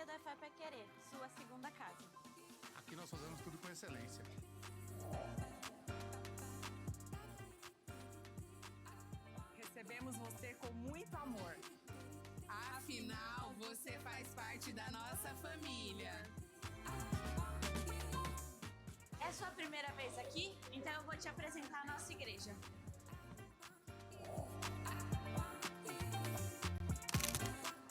Família da Fé Querer, sua segunda casa. Aqui nós fazemos tudo com excelência. Recebemos você com muito amor. Afinal, você faz parte da nossa família. É sua primeira vez aqui? Então eu vou te apresentar a nossa igreja.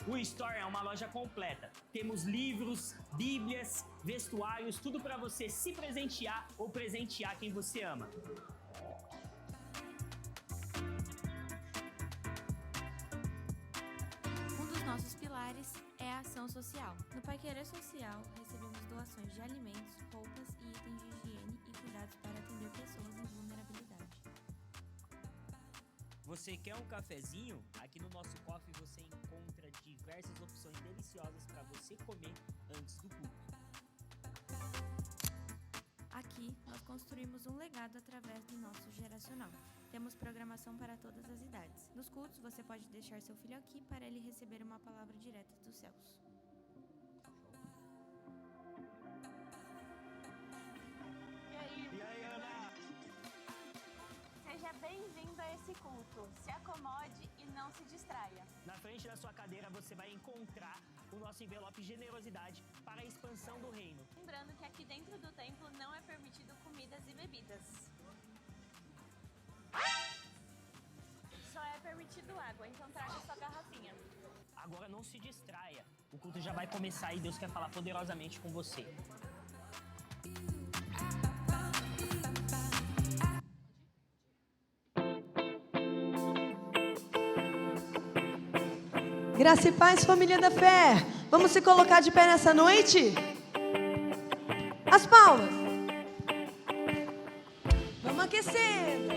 O Store é uma loja completa. Temos livros, bíblias, vestuários, tudo para você se presentear ou presentear quem você ama. Um dos nossos pilares é a ação social. No Pai Querer Social, recebemos doações de alimentos, roupas e itens de higiene e cuidados para atender pessoas em vulnerabilidade. Você quer um cafezinho? Aqui no nosso coffee você encontra diversas opções deliciosas para você comer antes do culto. Aqui, nós construímos um legado através do nosso geracional. Temos programação para todas as idades. Nos cultos, você pode deixar seu filho aqui para ele receber uma palavra direta dos céus. E aí, Ana? Seja bem-vindo a esse culto. Se acomode e não se distraia. Na frente da sua cadeira você vai encontrar o nosso envelope Generosidade para a expansão do reino. Lembrando que aqui dentro do templo não é permitido comidas e bebidas. Só é permitido água, então traga sua garrafinha. Agora não se distraia. O culto já vai começar e Deus quer falar poderosamente com você. Graça e paz, família da fé. Vamos se colocar de pé nessa noite? As palmas. Vamos aquecendo.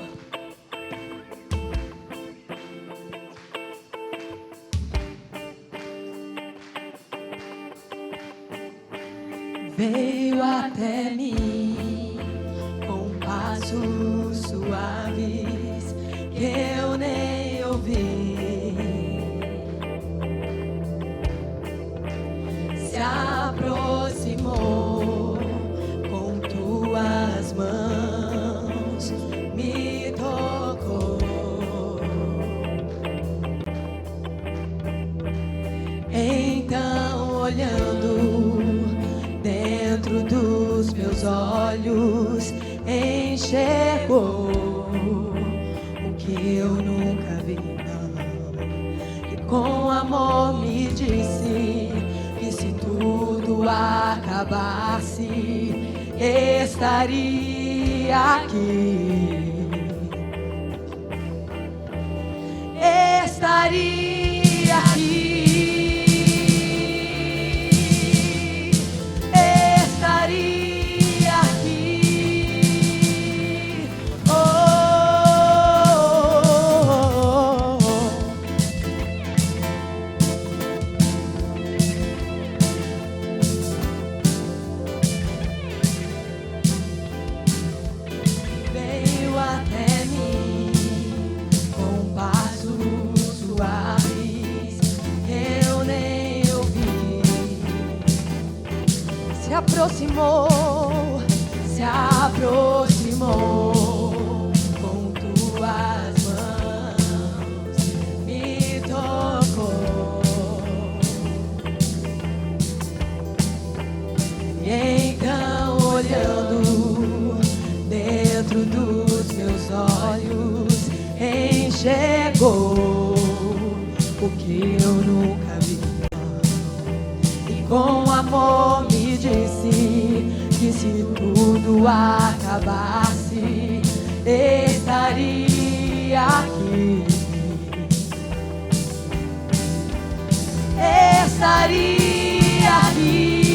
Veio até mim com passos suaves que eu nem ouvi. Se aproximou com tuas mãos, me tocou. Então, olhando dentro dos meus olhos, enxergou o que eu nunca vi, não. E com amor me disse que se tudo acabasse, estaria aqui. Estaria aqui. Estaria aqui. Oh, oh, oh, oh. Veio até mim com passos suaves, eu nem ouvi. Se aproximou com tuas mãos, me tocou. E então, olhando dentro dos meus olhos, enxergou o que eu nunca vi. E com amor me disse que se tudo acabasse, estaria aqui. Estaria aqui.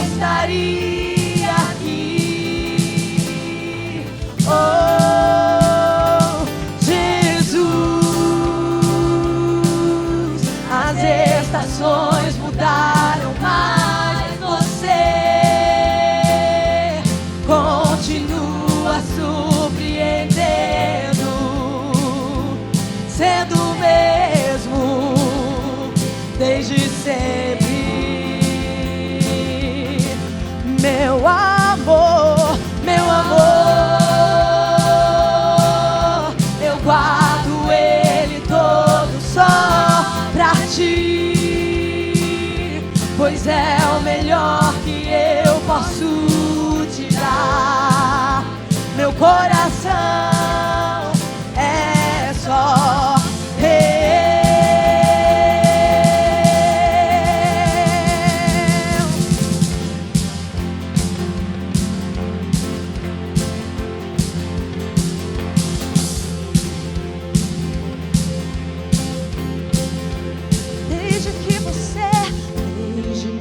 Estaria aqui. Oh, Jesus, as estações mudaram, mas você continua surpreendendo, sendo o mesmo. posso te dar. Meu coração é só Desde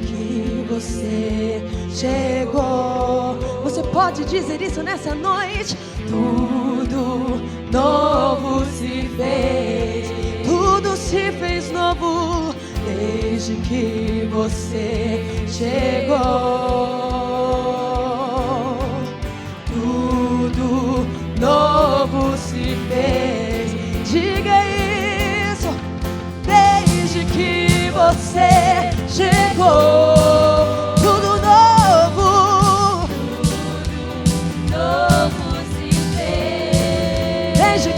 que você chegou, você pode dizer isso nessa noite. Tudo novo se fez, tudo se fez novo desde que você chegou. Tudo novo se fez, diga isso. Desde que você chegou, tudo novo, novo se fez. Desde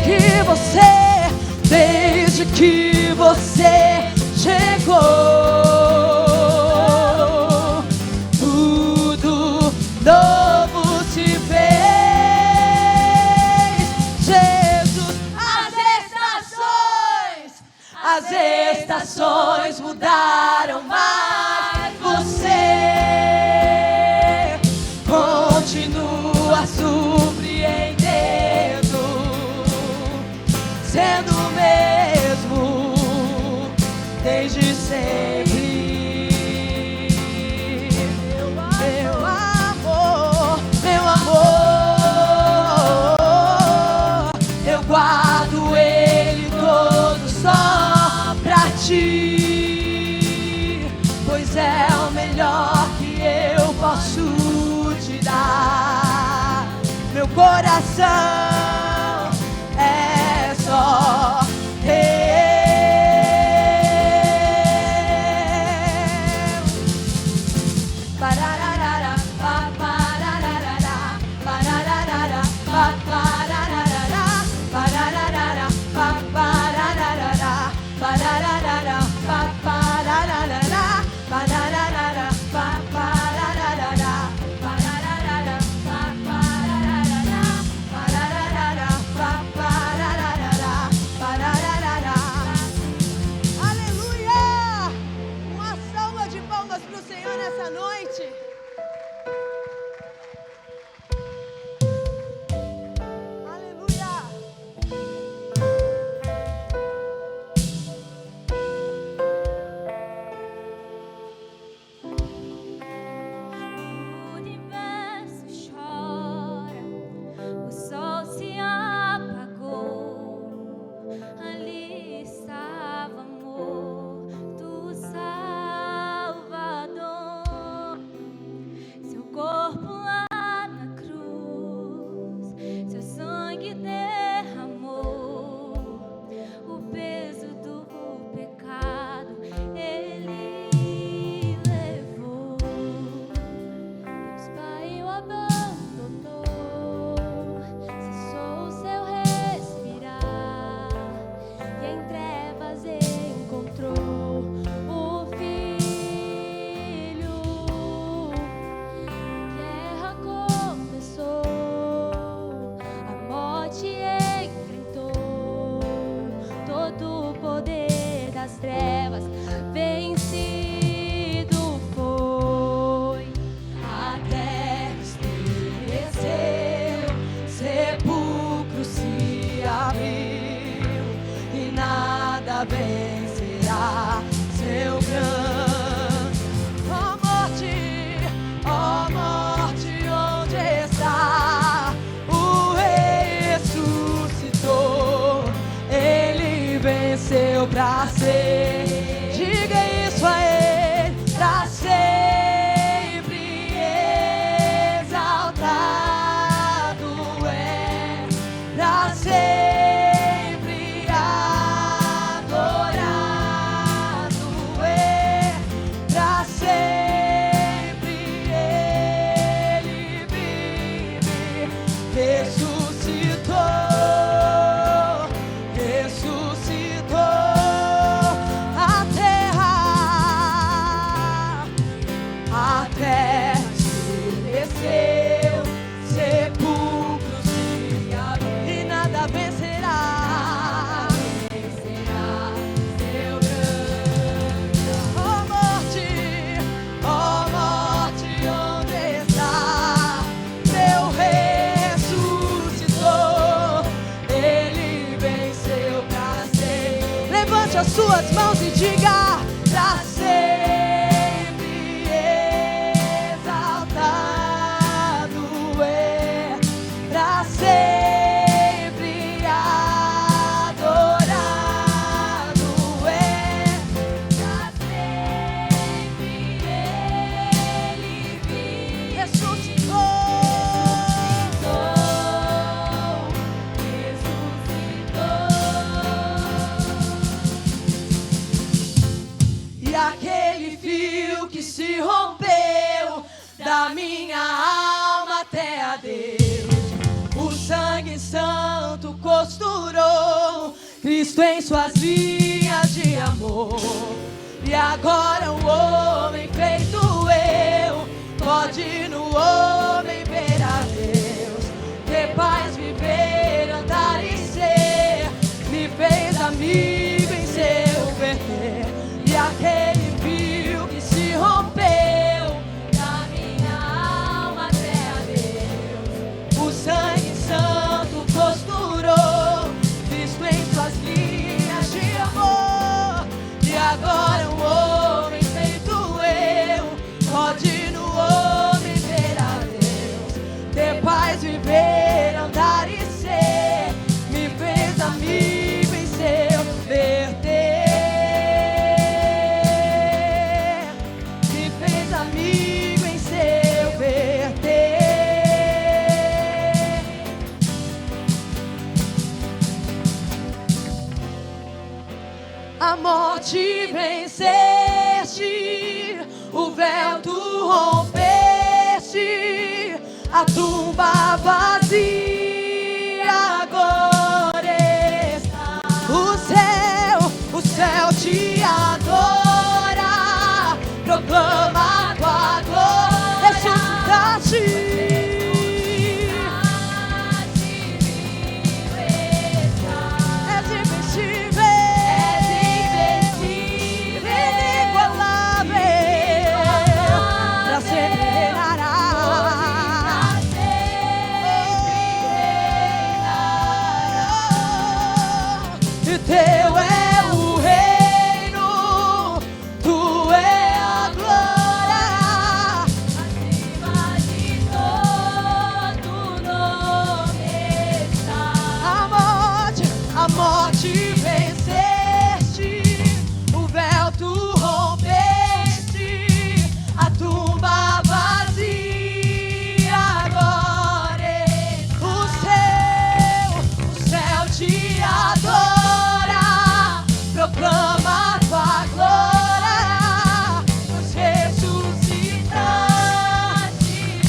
que você chegou, tudo novo se fez. Jesus, as estações mudaram, mas você continua surpreendendo, sendo o mesmo desde sempre. Meu amor, eu guardo ele todo só pra ti, pois é o melhor que eu posso te dar. Meu coração é só suas mãos e diga: pra sempre exaltado é, pra sempre adorado é, pra sempre Ele vive, ressuscitou. Aquele fio que se rompeu da minha alma até a Deus, o sangue santo costurou Cristo em suas linhas de amor. E agora o homem feito eu pode no homem ver a Deus, ter paz, viver, andar e ser, me fez amigo em seu perder. E aquele fio que se rompeu da minha alma até a Deus, o sangue santo costurou Cristo em suas linhas de amor. E agora o homem feito eu pode no homem ver a Deus, ter paz, viver, andar e ser, me fez amigo em seu verter. A morte venceste, o véu tu rompeste, a tumba vazia agora está. O céu te adora, proclama a tua glória, ressuscitaste. Teu é o reino, tu é a glória, acima de todo nome está. A morte venceste, o véu tu rompeste, a tumba vazia agora o céu te adora. Proclama a tua glória, nos ressuscitaste,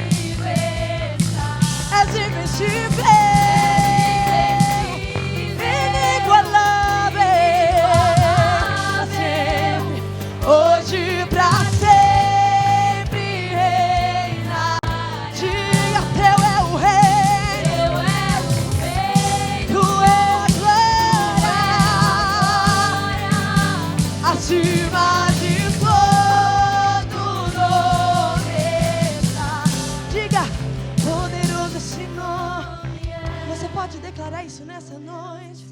vivo estás. És invencível, inigualável, sempre, hoje pra sempre reina. Diga: teu é o reino, tu é a glória, acima de todo nome está. Diga: poderoso esse nome. Você pode declarar isso nessa noite?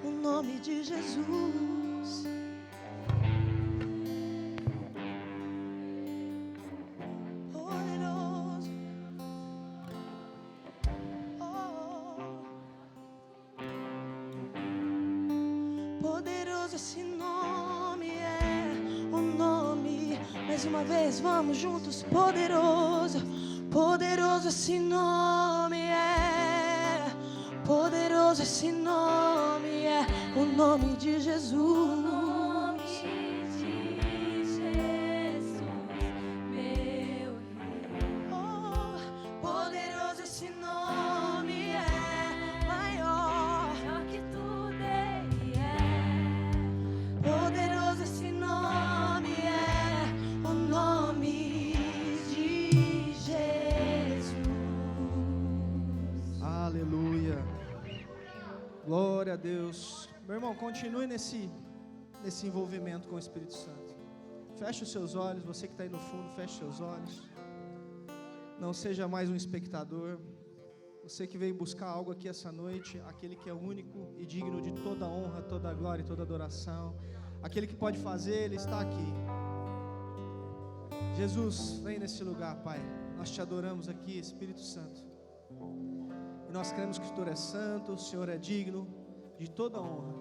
O nome de Jesus. Poderoso. Poderoso esse nome é o nome. Mais uma vez, vamos juntos. Poderoso, poderoso esse nome é. Poderoso esse nome é o nome de Jesus. Poderoso esse nome é maior que tudo ele é. Poderoso esse nome é o nome de Jesus. Aleluia. Glória a Deus. Meu irmão, continue nesse envolvimento com o Espírito Santo. Feche os seus olhos, você que está aí no fundo, feche os seus olhos. Não seja mais um espectador. Você que veio buscar algo aqui essa noite, aquele que é único e digno de toda honra, toda glória e toda adoração, aquele que pode fazer, Ele está aqui. Jesus, vem nesse lugar, Pai. Nós te adoramos aqui, Espírito Santo. E nós cremos que o Senhor é santo, o Senhor é digno de toda honra.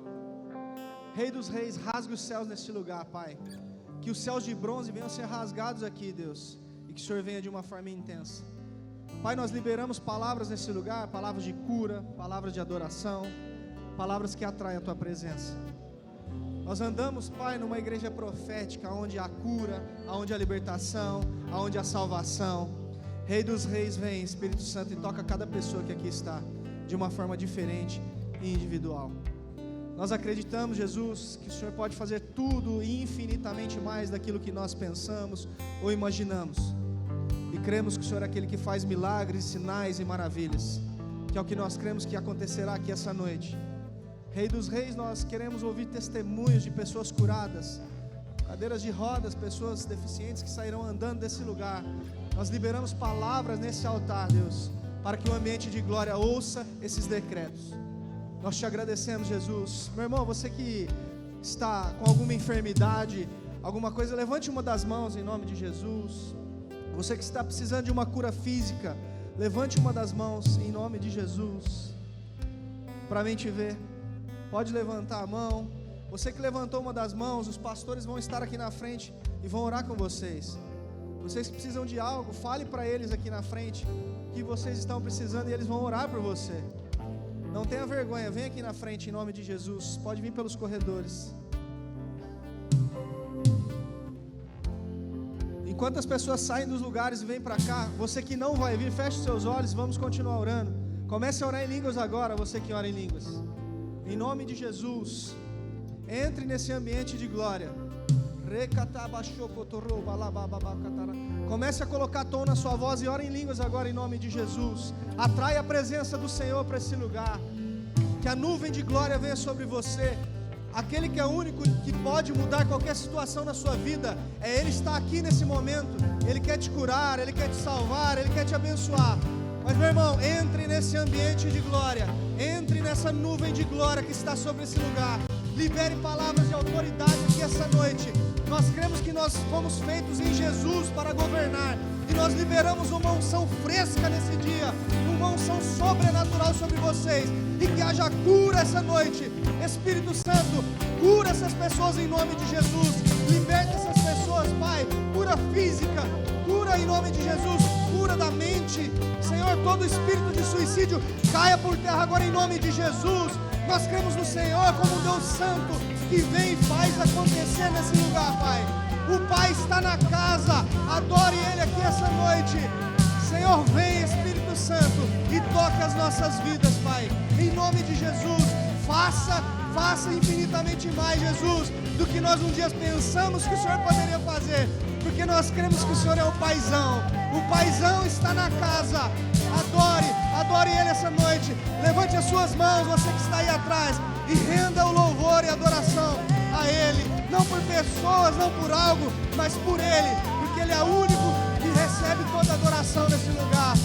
Rei dos reis, rasgue os céus nesse lugar, Pai. Que os céus de bronze venham ser rasgados aqui, Deus. E que o Senhor venha de uma forma intensa. Pai, nós liberamos palavras nesse lugar, palavras de cura, palavras de adoração, palavras que atraem a Tua presença. Nós andamos, Pai, numa igreja profética, onde há cura, onde há libertação, onde há salvação. Rei dos reis, vem, Espírito Santo, e toca cada pessoa que aqui está, de uma forma diferente e individual. Nós acreditamos, Jesus, que o Senhor pode fazer tudo e infinitamente mais daquilo que nós pensamos ou imaginamos. E cremos que o Senhor é aquele que faz milagres, sinais e maravilhas, que é o que nós cremos que acontecerá aqui essa noite. Rei dos reis, nós queremos ouvir testemunhos de pessoas curadas, cadeiras de rodas, pessoas deficientes que sairão andando desse lugar. Nós liberamos palavras nesse altar, Deus, para que o ambiente de glória ouça esses decretos. Nós te agradecemos, Jesus. Meu irmão, você que está com alguma enfermidade, alguma coisa, levante uma das mãos em nome de Jesus. Você que está precisando de uma cura física, levante uma das mãos em nome de Jesus. Para mim te ver, pode levantar a mão. Você que levantou uma das mãos, os pastores vão estar aqui na frente e vão orar com vocês. Vocês que precisam de algo, fale para eles aqui na frente que vocês estão precisando e eles vão orar por você. Não tenha vergonha, vem aqui na frente em nome de Jesus. Pode vir pelos corredores. Enquanto as pessoas saem dos lugares e vêm para cá, você que não vai vir, feche seus olhos, vamos continuar orando. Comece a orar em línguas agora, você que ora em línguas. Em nome de Jesus, entre nesse ambiente de glória. Comece a colocar tom na sua voz e ora em línguas agora em nome de Jesus. Atrai a presença do Senhor para esse lugar. Que a nuvem de glória venha sobre você. Aquele que é único, que pode mudar qualquer situação na sua vida, Ele está aqui nesse momento. Ele quer te curar, Ele quer te salvar, Ele quer te abençoar. Mas meu irmão, entre nesse ambiente de glória, entre nessa nuvem de glória que está sobre esse lugar. Libere palavras de autoridade aqui essa noite. Nós cremos que nós fomos feitos em Jesus para governar. E nós liberamos uma unção fresca nesse dia, uma unção sobrenatural sobre vocês. E que haja cura essa noite. Espírito Santo, cura essas pessoas em nome de Jesus. Liberta essas pessoas, Pai. Cura física, cura em nome de Jesus. Cura da mente. Senhor, todo espírito de suicídio caia por terra agora em nome de Jesus. Nós cremos no Senhor como um Deus santo que vem e faz acontecer nesse lugar, Pai. O Pai está na casa, adore Ele aqui essa noite. Senhor, vem Espírito Santo e toque as nossas vidas, Pai. Em nome de Jesus, faça infinitamente mais, Jesus, do que nós um dia pensamos que o Senhor poderia fazer. Porque nós cremos que o Senhor é o Paizão. O Paizão está na casa. Adore Ele essa noite. Levante as suas mãos, você que está aí atrás, e renda o louvor e adoração a Ele. Não por pessoas, não por algo, mas por Ele. Porque Ele é o único que recebe toda a adoração nesse lugar.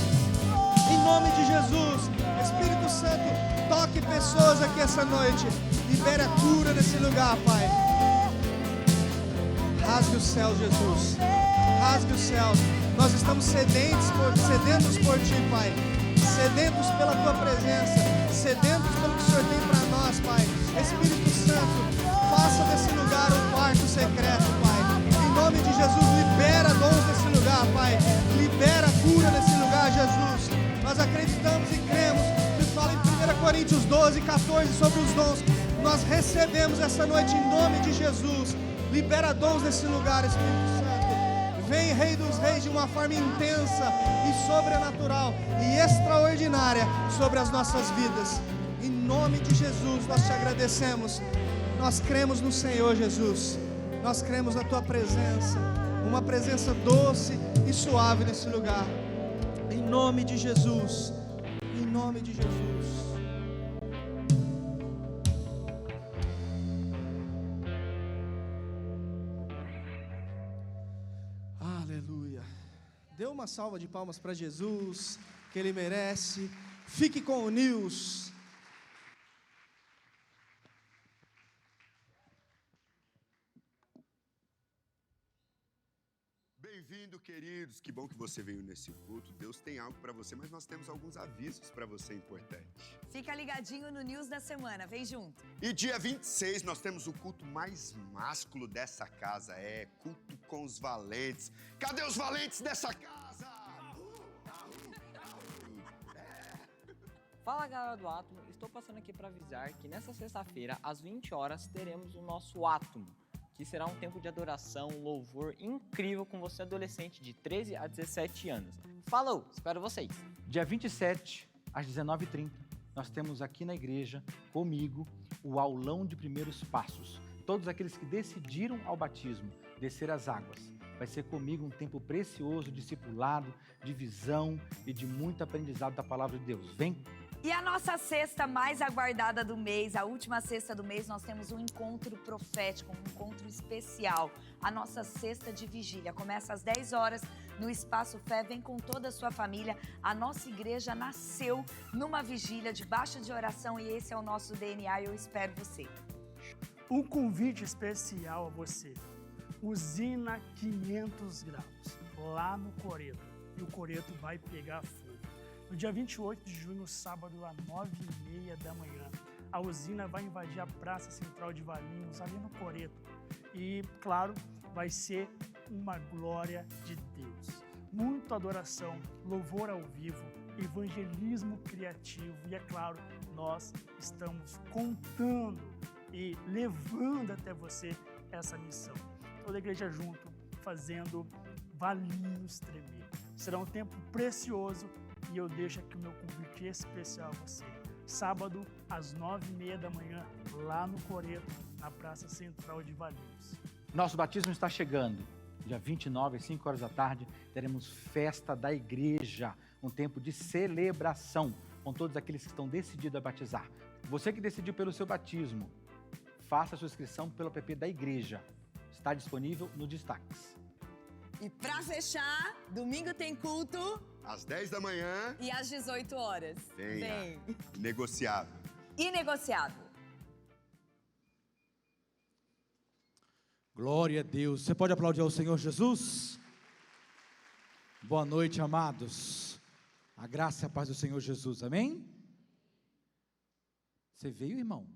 Em nome de Jesus, Espírito Santo, toque pessoas aqui essa noite. Libere a cura nesse lugar, Pai. Rasgue os céus, Jesus. Rasgue os céus. Nós estamos sedentos por Ti, Pai. Sedentos pela Tua presença. Sedentos pelo que o Senhor tem para nós, Pai. Espírito Santo, faça desse lugar um quarto secreto, Pai. Em nome de Jesus, libera dons nesse lugar, Pai. Libera cura nesse lugar, Jesus. Nós acreditamos e cremos que fala em 1 Coríntios 12, 14 sobre os dons. Nós recebemos essa noite em nome de Jesus. Libera dons nesse lugar, Espírito Santo. Vem, Rei dos Reis, de uma forma intensa e sobrenatural e extraordinária sobre as nossas vidas. Em nome de Jesus, nós te agradecemos. Nós cremos no Senhor, Jesus. Nós cremos na Tua presença. Uma presença doce e suave nesse lugar. Em nome de Jesus. Em nome de Jesus. Aleluia. Dê uma salva de palmas para Jesus, que Ele merece. Fique com o News. Bem-vindo, queridos. Que bom que você veio nesse culto. Deus tem algo para você, mas nós temos alguns avisos para você importantes. Fica ligadinho no News da semana, vem junto. E dia 26 nós temos o culto mais másculo dessa casa, culto com os valentes. Cadê os valentes dessa casa? Fala galera do Átomo, estou passando aqui para avisar que nessa sexta-feira, às 20 horas, teremos o nosso Átomo, que será um tempo de adoração, louvor incrível com você adolescente de 13 a 17 anos. Falou, espero vocês! Dia 27, às 19h30, nós temos aqui na igreja, comigo, o aulão de primeiros passos. Todos aqueles que decidiram ao batismo, descer as águas. Vai ser comigo um tempo precioso, discipulado, de visão e de muito aprendizado da palavra de Deus. Vem! E a nossa sexta mais aguardada do mês, a última sexta do mês, nós temos um encontro profético, um encontro especial. A nossa sexta de vigília começa às 10 horas no Espaço Fé. Vem com toda a sua família. A nossa igreja nasceu numa vigília debaixo de oração e esse é o nosso DNA e eu espero você. Um convite especial a você. Usina 500 graus, lá no Coreto. E o Coreto vai pegar fogo. No dia 28 de junho, sábado, às 9h30 da manhã, a usina vai invadir a Praça Central de Valinhos, ali no Coreto. E, claro, vai ser uma glória de Deus. Muita adoração, louvor ao vivo, evangelismo criativo e, é claro, nós estamos contando e levando até você essa missão. Toda a igreja junto, fazendo Valinhos tremer. Será um tempo precioso. E eu deixo aqui o meu convite especial a você. Sábado, às 9h30 da manhã, lá no Coreto, na Praça Central de Valinhos. Nosso batismo está chegando. Dia 29, às 5 horas da tarde, teremos festa da igreja. Um tempo de celebração com todos aqueles que estão decididos a batizar. Você que decidiu pelo seu batismo, faça a sua inscrição pelo app da igreja. Está disponível no destaques. E para fechar, domingo tem culto. Às 10 da manhã. E às 18 horas. Venha. Negociável. Inegociável. Glória a Deus. Você pode aplaudir ao Senhor Jesus? Boa noite, amados. A graça e a paz do Senhor Jesus. Amém? Você veio, irmão?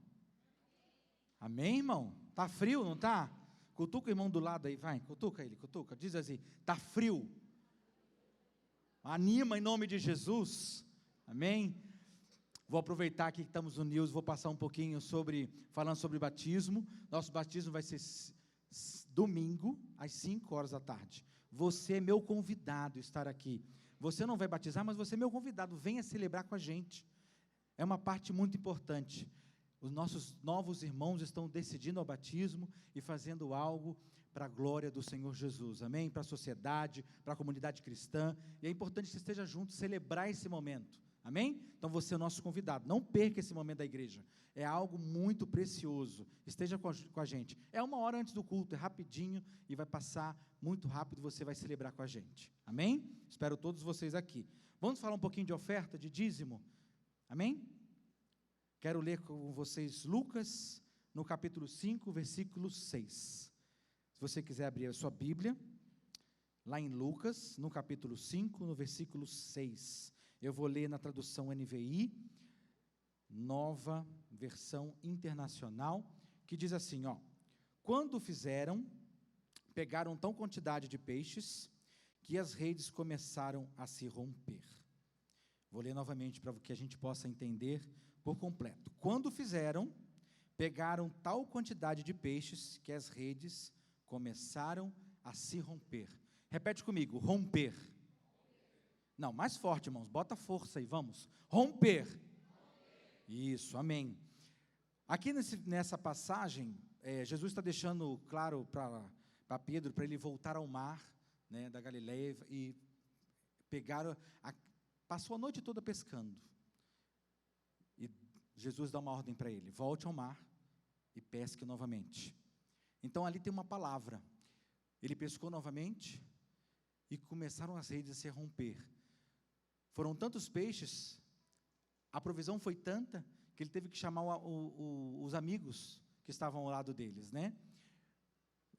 Amém, irmão? Tá frio, não tá? Cutuca o irmão do lado aí, vai, cutuca ele, cutuca. Diz assim, tá frio. Anima em nome de Jesus. Amém? Vou aproveitar aqui que estamos no News, vou passar um pouquinho falando sobre batismo. Nosso batismo vai ser domingo, às 5 horas da tarde. Você é meu convidado a estar aqui. Você não vai batizar, mas você é meu convidado. Venha celebrar com a gente. É uma parte muito importante. Os nossos novos irmãos estão decidindo ao batismo e fazendo algo para a glória do Senhor Jesus, amém? Para a sociedade, para a comunidade cristã, e é importante que você esteja junto, celebrar esse momento, amém? Então você é o nosso convidado, não perca esse momento da igreja, é algo muito precioso, esteja com a gente, é 1 hora antes do culto, é rapidinho e vai passar muito rápido, você vai celebrar com a gente, amém? Espero todos vocês aqui. Vamos falar um pouquinho de oferta, de dízimo, amém? Quero ler com vocês Lucas, no capítulo 5, versículo 6. Se você quiser abrir a sua Bíblia, lá em Lucas, no capítulo 5, no versículo 6. Eu vou ler na tradução NVI, Nova Versão Internacional, que diz assim, ó. Quando fizeram, pegaram tão quantidade de peixes, que as redes começaram a se romper. Vou ler novamente para que a gente possa entender por completo. Quando fizeram, pegaram tal quantidade de peixes que as redes começaram a se romper. Repete comigo, romper. Não, mais forte, irmãos, bota força aí, vamos. Romper. Isso, amém. Aqui nessa passagem, Jesus está deixando claro para Pedro, para ele voltar ao mar, né, da Galileia, e passou a noite toda pescando. E Jesus dá uma ordem para ele, volte ao mar e pesque novamente. Então ali tem uma palavra, ele pescou novamente e começaram as redes a se romper. Foram tantos peixes, A provisão foi tanta que ele teve que chamar os amigos que estavam ao lado deles, né?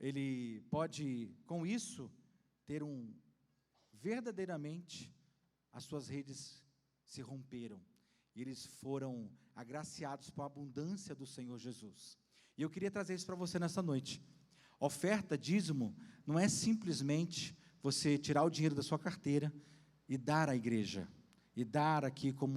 Ele pode, com isso, ter verdadeiramente, as suas redes se romperam. E eles foram agraciados com a abundância do Senhor Jesus. E eu queria trazer isso para você nessa noite. Oferta, dízimo, não é simplesmente você tirar o dinheiro da sua carteira e dar à igreja. E dar aqui como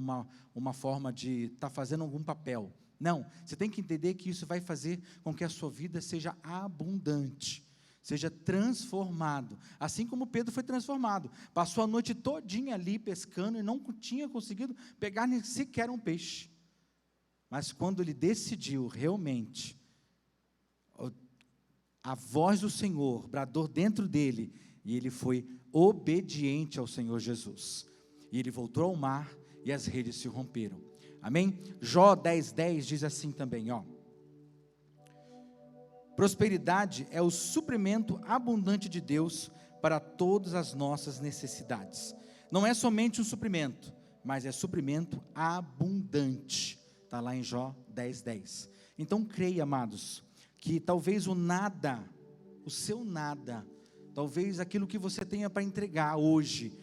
uma forma de estar fazendo algum papel. Não, você tem que entender que isso vai fazer com que a sua vida seja abundante, seja transformado, assim como Pedro foi transformado. Passou a noite todinha ali pescando e não tinha conseguido pegar nem sequer um peixe. Mas quando ele decidiu realmente, a voz do Senhor bradou dentro dele, e ele foi obediente ao Senhor Jesus. E ele voltou ao mar e as redes se romperam. Amém? Jó 10:10 diz assim também, ó. Prosperidade é o suprimento abundante de Deus para todas as nossas necessidades. Não é somente um suprimento, mas é suprimento abundante. Está lá em Jó 10:10. Então creia, amados, que talvez o nada, o seu nada, talvez aquilo que você tenha para entregar hoje,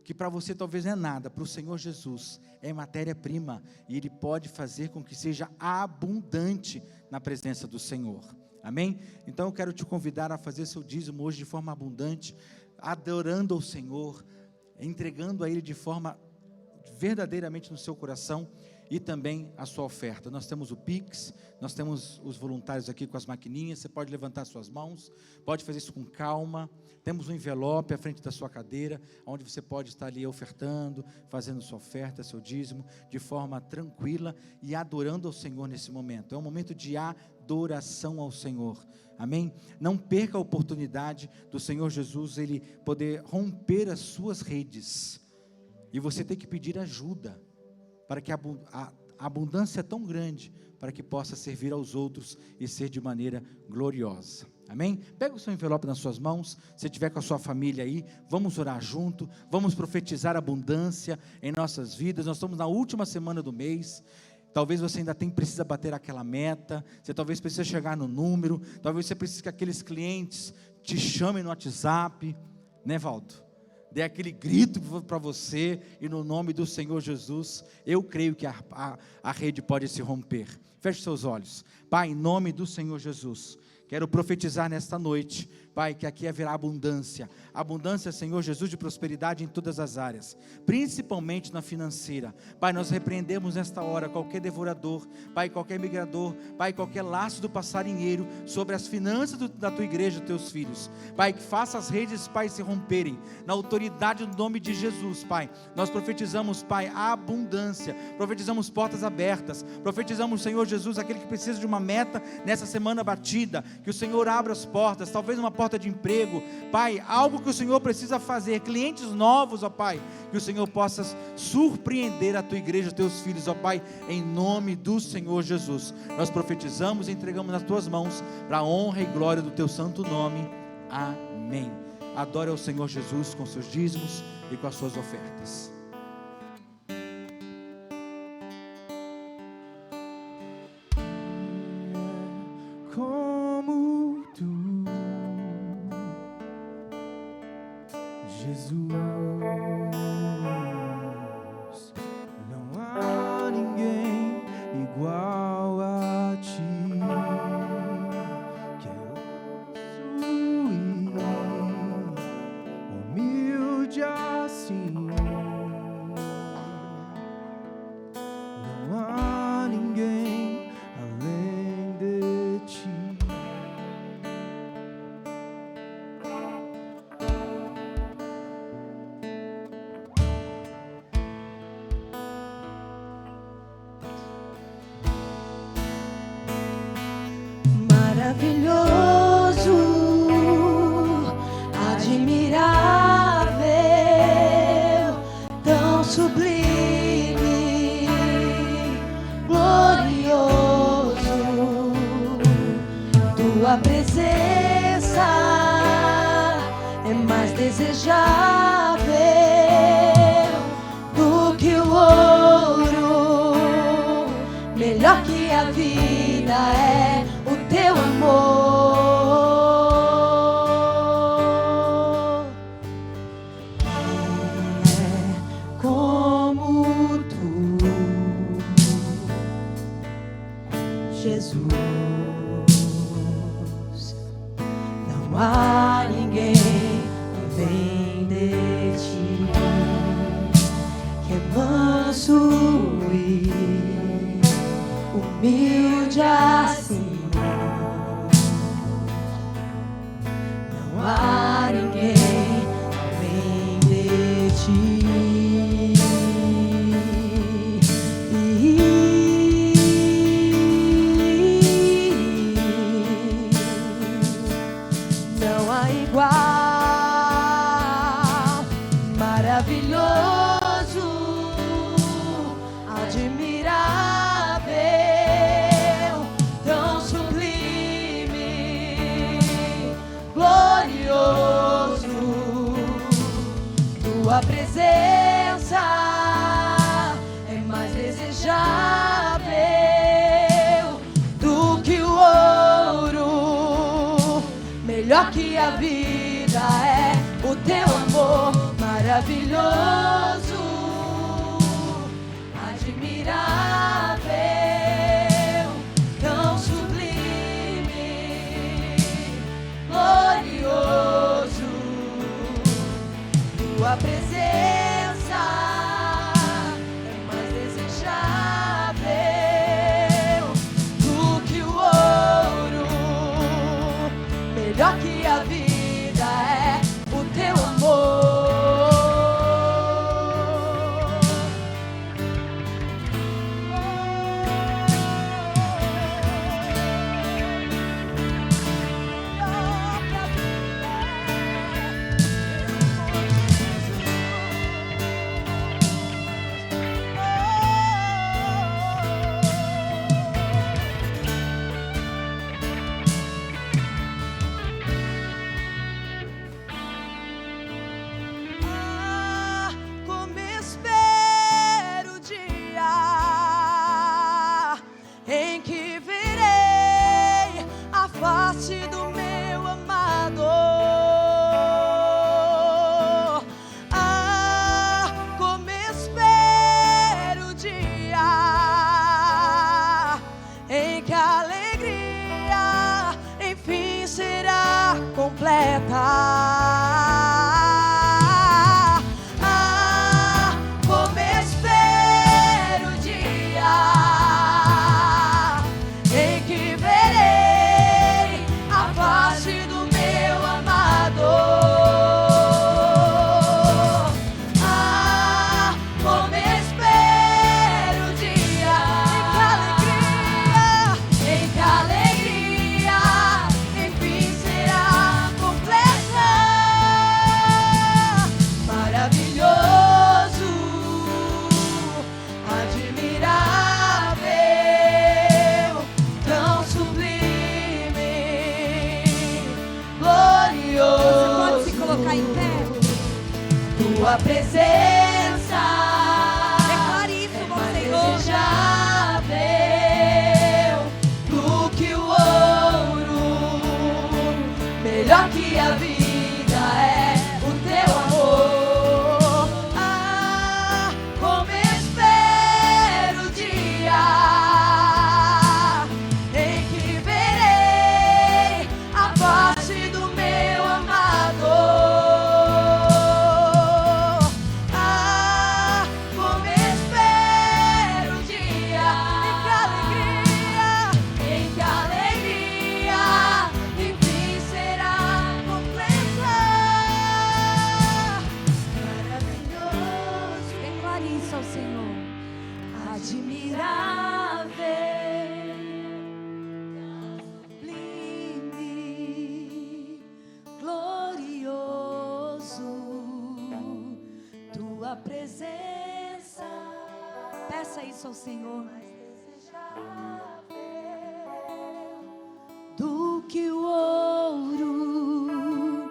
que para você talvez não é nada, para o Senhor Jesus é matéria-prima, e Ele pode fazer com que seja abundante na presença do Senhor, amém? Então eu quero te convidar a fazer seu dízimo hoje de forma abundante, adorando ao Senhor, entregando a Ele de forma verdadeiramente no seu coração, e também a sua oferta. Nós temos o Pix, nós temos os voluntários aqui com as maquininhas, você pode levantar suas mãos, pode fazer isso com calma, temos um envelope à frente da sua cadeira, onde você pode estar ali ofertando, fazendo sua oferta, seu dízimo, de forma tranquila e adorando ao Senhor nesse momento. É um momento de adoração ao Senhor, amém? Não perca a oportunidade do Senhor Jesus, Ele poder romper as suas redes, e você tem que pedir ajuda, para que a abundância é tão grande, para que possa servir aos outros e ser de maneira gloriosa, amém? Pega o seu envelope nas suas mãos, se estiver com a sua família aí, vamos orar junto, vamos profetizar abundância em nossas vidas. Nós estamos na última semana do mês, talvez você ainda precisa bater aquela meta, você talvez precise chegar no número, talvez você precise que aqueles clientes te chamem no WhatsApp, né, Valdo? Dê aquele grito para você, e no nome do Senhor Jesus, eu creio que a rede pode se romper. Feche seus olhos. Pai, em nome do Senhor Jesus, quero profetizar nesta noite, Pai, que aqui haverá abundância, Senhor Jesus, de prosperidade em todas as áreas, principalmente na financeira. Pai, nós repreendemos nesta hora qualquer devorador, Pai, qualquer migrador, Pai, qualquer laço do passarinheiro sobre as finanças da tua igreja, teus filhos. Pai, que faça as redes, Pai, se romperem, na autoridade do nome de Jesus, Pai. Nós profetizamos, Pai, a abundância, profetizamos portas abertas, profetizamos, Senhor Jesus, aquele que precisa de uma meta nessa semana batida, que o Senhor abra as portas, talvez uma porta de emprego, Pai, algo que o Senhor precisa fazer, clientes novos, ó Pai, que o Senhor possa surpreender a tua igreja, os teus filhos, ó Pai, em nome do Senhor Jesus. Nós profetizamos e entregamos nas tuas mãos, para a honra e glória do teu santo nome, amém. Adore ao Senhor Jesus com seus dízimos e com as suas ofertas. Como tu, Jesus, não há ninguém igual a ti, que humilde assim, não há ninguém além de ti. Maravilhoso, admirável, tão sublime, glorioso, tua presença é mais desejável do que o ouro Não há ninguém que vem de ti, que é manso e humilde assim. Não há ninguém além de ti. Não há igual, maravilhoso, admirável, tão sublime, glorioso. Tua presença é mais desejável do que o ouro, melhor que a vida é o teu amor maravilhoso, admirável, tão sublime, glorioso. Tua presença é mais desejável do que o ouro, melhor que a vida é o teu amor. Como espero o dia em que verei a face do meu amado. Como espero o dia em que a alegria enfim será completa. Como espero o dia em que verei a face do meu amado. Como espero o dia em que a alegria enfim será completa. Maravilhoso, admirável, tão sublime, glorioso. Você pode se colocar em pé? Tua presença Declare isso, é meu mais Senhor. desejável do que o ouro, melhor que a vida é o teu amor. Como espero o dia em que verei a face do meu amado. Como espero o dia em que a alegria enfim será completa. Maravilhoso, Declare isso ao Senhor. admirável, sublime, glorioso. Tua presença Peça isso ao Senhor. do que o ouro,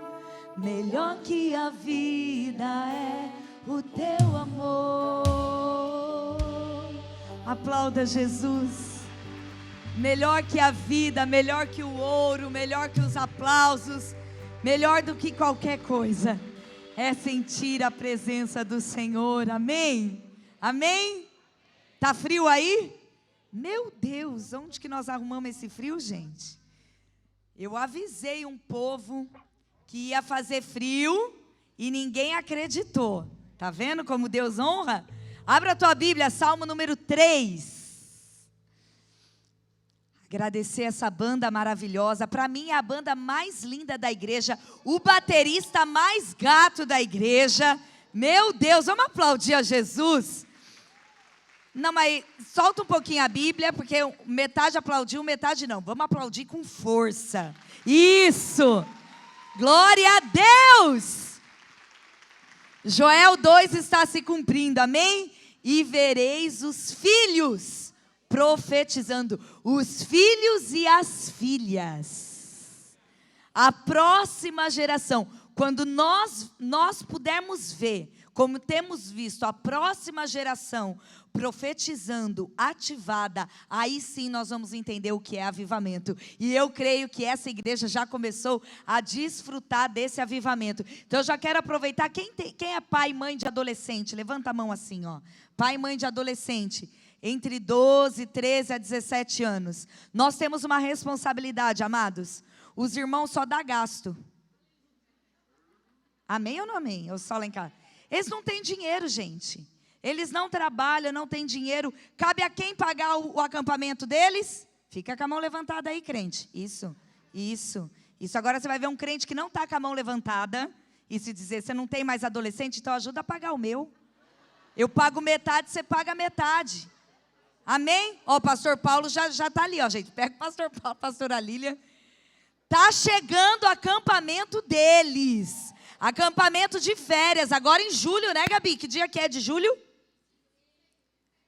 melhor que a vida é o teu amor. Aplauda Jesus. Melhor que a vida, melhor que o ouro, melhor que os aplausos, melhor do que qualquer coisa, é sentir a presença do Senhor. Amém? Amém? Tá frio aí? Meu Deus, onde que nós arrumamos esse frio, gente? Eu avisei um povo que ia fazer frio e ninguém acreditou. Tá vendo como Deus honra? Abra a tua Bíblia, Salmo número 3. Agradecer essa banda maravilhosa. Para mim é a banda mais linda da igreja. O baterista mais gato da igreja. Meu Deus, vamos aplaudir a Jesus? Não, mas solta um pouquinho a Bíblia, porque metade aplaudiu, metade não. Vamos aplaudir com força. Isso! Glória a Deus! Joel 2 está se cumprindo, amém? E vereis os filhos profetizando, os filhos e as filhas. A próxima geração, quando nós pudermos ver, como temos visto, a próxima geração profetizando, ativada, aí sim nós vamos entender o que é avivamento. E eu creio que essa igreja já começou a desfrutar desse avivamento. Então eu já quero aproveitar, quem é pai e mãe de adolescente? Levanta a mão assim, ó. Pai e mãe de adolescente, entre 12, 13 a 17 anos. Nós temos uma responsabilidade, amados. Os irmãos só dão gasto. Amém ou não amém? Eu só lá em casa. Eles não têm dinheiro, gente. Eles não trabalham, não têm dinheiro. Cabe a quem pagar o acampamento deles? Fica com a mão levantada aí, crente. Isso. Agora você vai ver um crente que não está com a mão levantada e se dizer, você não tem mais adolescente, então ajuda a pagar o meu. Eu pago metade, você paga metade. Amém? Ó, o pastor Paulo já está ali, ó, gente. Pega o pastor Paulo, a pastora Lília. Está chegando o acampamento deles. Acampamento de férias, agora em julho, né, Gabi? Que dia que é de julho?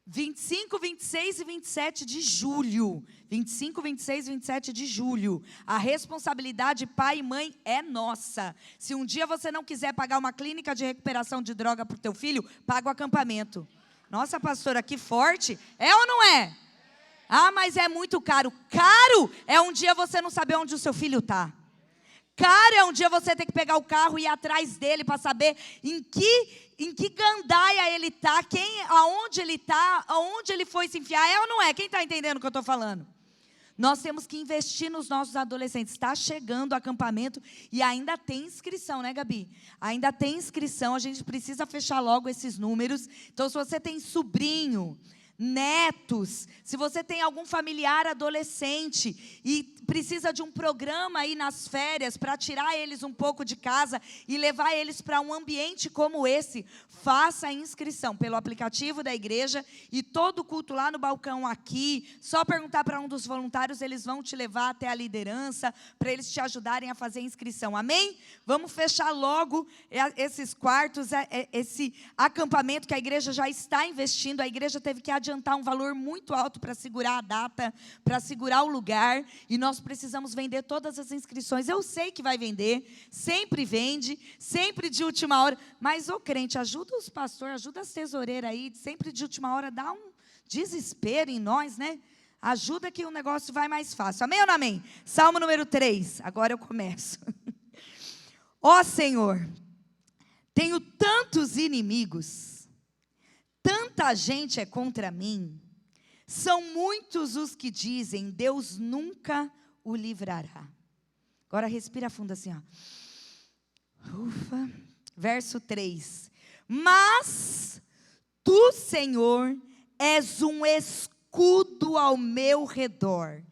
25, 26 e 27 de julho. 25, 26 e 27 de julho. A responsabilidade, pai e mãe, é nossa. Se um dia você não quiser pagar uma clínica de recuperação de droga para o teu filho, paga o acampamento. Nossa, pastora, que forte. É ou não é? Ah, mas é muito caro. Caro é um dia você não saber onde o seu filho está. Caro é um dia você ter que pegar o carro e ir atrás dele para saber em que gandaia ele está, aonde ele está, aonde ele foi se enfiar. É ou não é? Quem está entendendo o que eu estou falando? Nós temos que investir nos nossos adolescentes. Está chegando o acampamento e ainda tem inscrição, né, Gabi? Ainda tem inscrição, a gente precisa fechar logo esses números. Então, se você tem sobrinho, netos, se você tem algum familiar adolescente e precisa de um programa aí nas férias para tirar eles um pouco de casa e levar eles para um ambiente como esse, faça a inscrição pelo aplicativo da igreja e todo culto lá no balcão aqui, só perguntar para um dos voluntários, eles vão te levar até a liderança para eles te ajudarem a fazer a inscrição, amém? Vamos fechar logo esses quartos, esse acampamento que a igreja já está investindo, a igreja teve que adiantar um valor muito alto para segurar a data, para segurar o lugar, e nós precisamos vender todas as inscrições. Eu sei que vai vender, sempre vende, sempre de última hora, mas, ô crente, ajuda os pastores, ajuda as tesoureiras aí, sempre de última hora, dá um desespero em nós, né? Ajuda que o negócio vai mais fácil. Amém ou não amém? Salmo número 3, agora eu começo. Ó Senhor, tenho tantos inimigos, tanta gente é contra mim, são muitos os que dizem, Deus nunca o livrará. Agora respira fundo assim, ó. Ufa. Verso 3. Mas tu, Senhor, és um escudo ao meu redor.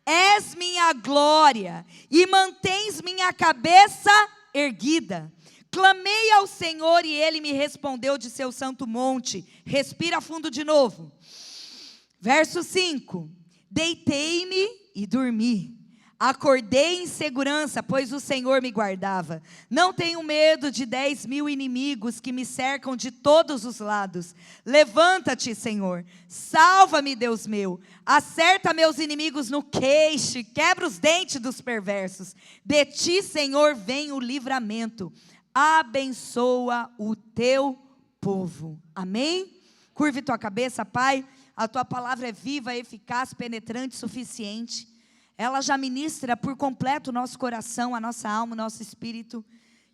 És minha glória e mantens minha cabeça erguida. Clamei ao Senhor e Ele me respondeu de seu santo monte. Respira fundo de novo. Verso 5. Deitei-me e dormi. Acordei em segurança, pois o Senhor me guardava. Não tenho medo de 10.000 inimigos que me cercam de todos os lados. Levanta-te, Senhor. Salva-me, Deus meu. Acerta meus inimigos no queixo, quebra os dentes dos perversos. De ti, Senhor, vem o livramento. Abençoa o teu povo. Amém? Curve tua cabeça, Pai. A tua palavra é viva, eficaz, penetrante, suficiente. Ela já ministra por completo o nosso coração, a nossa alma, o nosso espírito.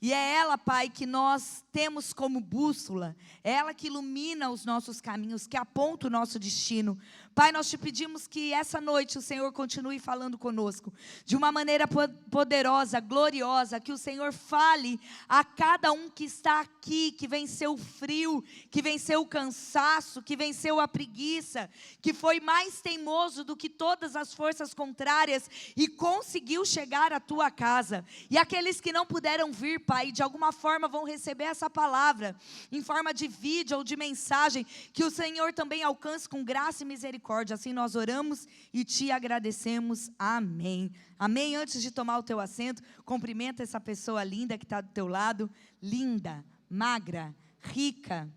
E é ela, Pai, que nós temos como bússola. É ela que ilumina os nossos caminhos, que aponta o nosso destino. Pai, nós te pedimos que essa noite o Senhor continue falando conosco. De uma maneira poderosa, gloriosa. Que o Senhor fale a cada um que está aqui, que venceu o frio, que venceu o cansaço, que venceu a preguiça, que foi mais teimoso do que todas as forças contrárias e conseguiu chegar à tua casa. E aqueles que não puderam vir, Pai, de alguma forma vão receber essa palavra, em forma de vídeo ou de mensagem, que o Senhor também alcance com graça e misericórdia. Assim nós oramos e te agradecemos. Amém. Amém. Antes de tomar o teu assento, cumprimenta essa pessoa linda que está do teu lado. Linda, magra, rica.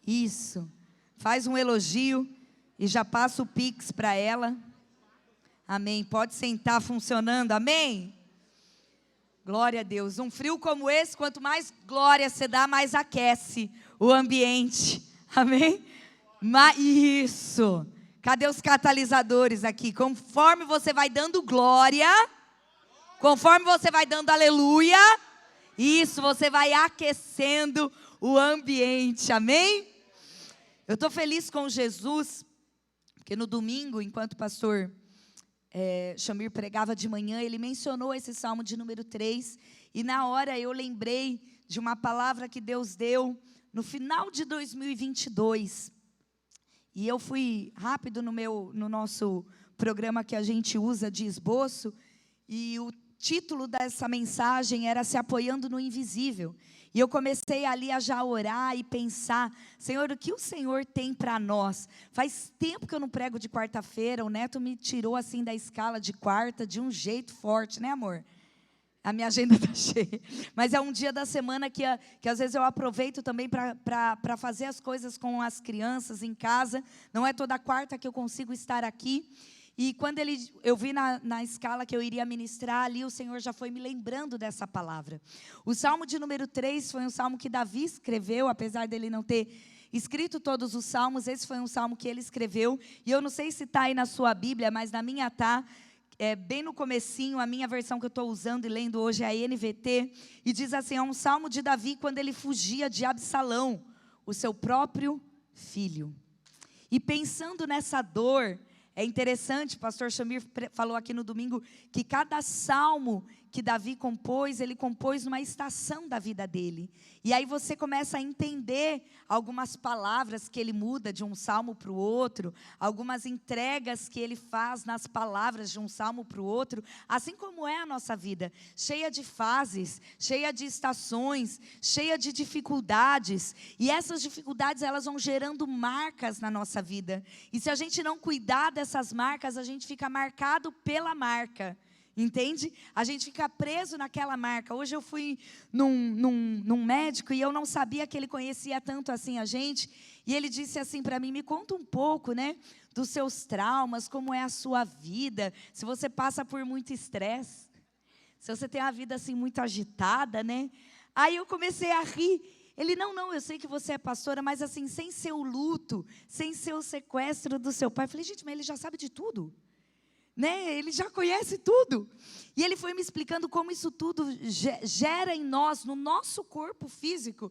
Isso. Faz um elogio e já passa o Pix para ela. Amém. Pode sentar funcionando. Amém. Glória a Deus. Um frio como esse, quanto mais glória você dá, mais aquece o ambiente. Amém? Isso. Cadê os catalisadores aqui? Conforme você vai dando glória, conforme você vai dando aleluia, isso, você vai aquecendo o ambiente. Amém? Eu estou feliz com Jesus, porque no domingo, enquanto o pastor Chamir pregava de manhã, ele mencionou esse Salmo de número 3, e na hora eu lembrei de uma palavra que Deus deu no final de 2022, e eu fui rápido no nosso programa que a gente usa de esboço, e o título dessa mensagem era Se Apoiando no Invisível. E eu comecei ali a já orar e pensar, Senhor, o que o Senhor tem para nós? Faz tempo que eu não prego de quarta-feira, o Neto me tirou assim da escala de quarta de um jeito forte, né, amor? A minha agenda está cheia. Mas é um dia da semana que às vezes eu aproveito também para fazer as coisas com as crianças em casa. Não é toda quarta que eu consigo estar aqui. E quando eu vi na escala que eu iria ministrar ali, o Senhor já foi me lembrando dessa palavra. O Salmo de número 3 foi um salmo que Davi escreveu, apesar dele não ter escrito todos os salmos, esse foi um salmo que ele escreveu. E eu não sei se está aí na sua Bíblia, mas na minha está, bem no comecinho, a minha versão que eu estou usando e lendo hoje é a NVT. E diz assim, é um salmo de Davi quando ele fugia de Absalão, o seu próprio filho. E pensando nessa dor, é interessante, o pastor Chamir falou aqui no domingo, que cada salmo que Davi compôs, ele compôs numa estação da vida dele. E aí você começa a entender algumas palavras que ele muda de um salmo para o outro, algumas entregas que ele faz nas palavras de um salmo para o outro, assim como é a nossa vida, cheia de fases, cheia de estações, cheia de dificuldades. E essas dificuldades, elas vão gerando marcas na nossa vida. E se a gente não cuidar dessas marcas, a gente fica marcado pela marca. Entende? A gente fica preso naquela marca. Hoje eu fui num médico e eu não sabia que ele conhecia tanto assim a gente. E ele disse assim para mim, me conta um pouco, né, dos seus traumas, como é a sua vida, se você passa por muito estresse, se você tem uma vida assim muito agitada, né? Aí eu comecei a rir. Ele, não, eu sei que você é pastora, mas assim, sem ser o luto, sem ser o sequestro do seu pai. Eu falei, gente, mas ele já sabe de tudo. Né? Ele já conhece tudo. E ele foi me explicando como isso tudo gera em nós, no nosso corpo físico,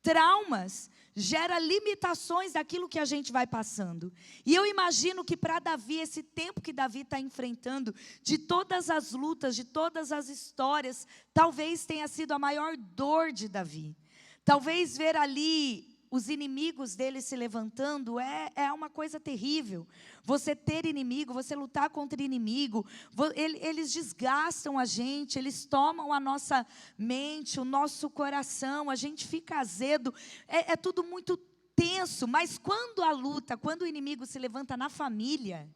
traumas, gera limitações daquilo que a gente vai passando. E eu imagino que para Davi, esse tempo que Davi está enfrentando, de todas as lutas, de todas as histórias, talvez tenha sido a maior dor de Davi. Talvez ver ali os inimigos dele se levantando é uma coisa terrível. Você ter inimigo, você lutar contra inimigo, eles desgastam a gente, eles tomam a nossa mente, o nosso coração, a gente fica azedo, é tudo muito tenso. Mas quando a luta, quando o inimigo se levanta na família,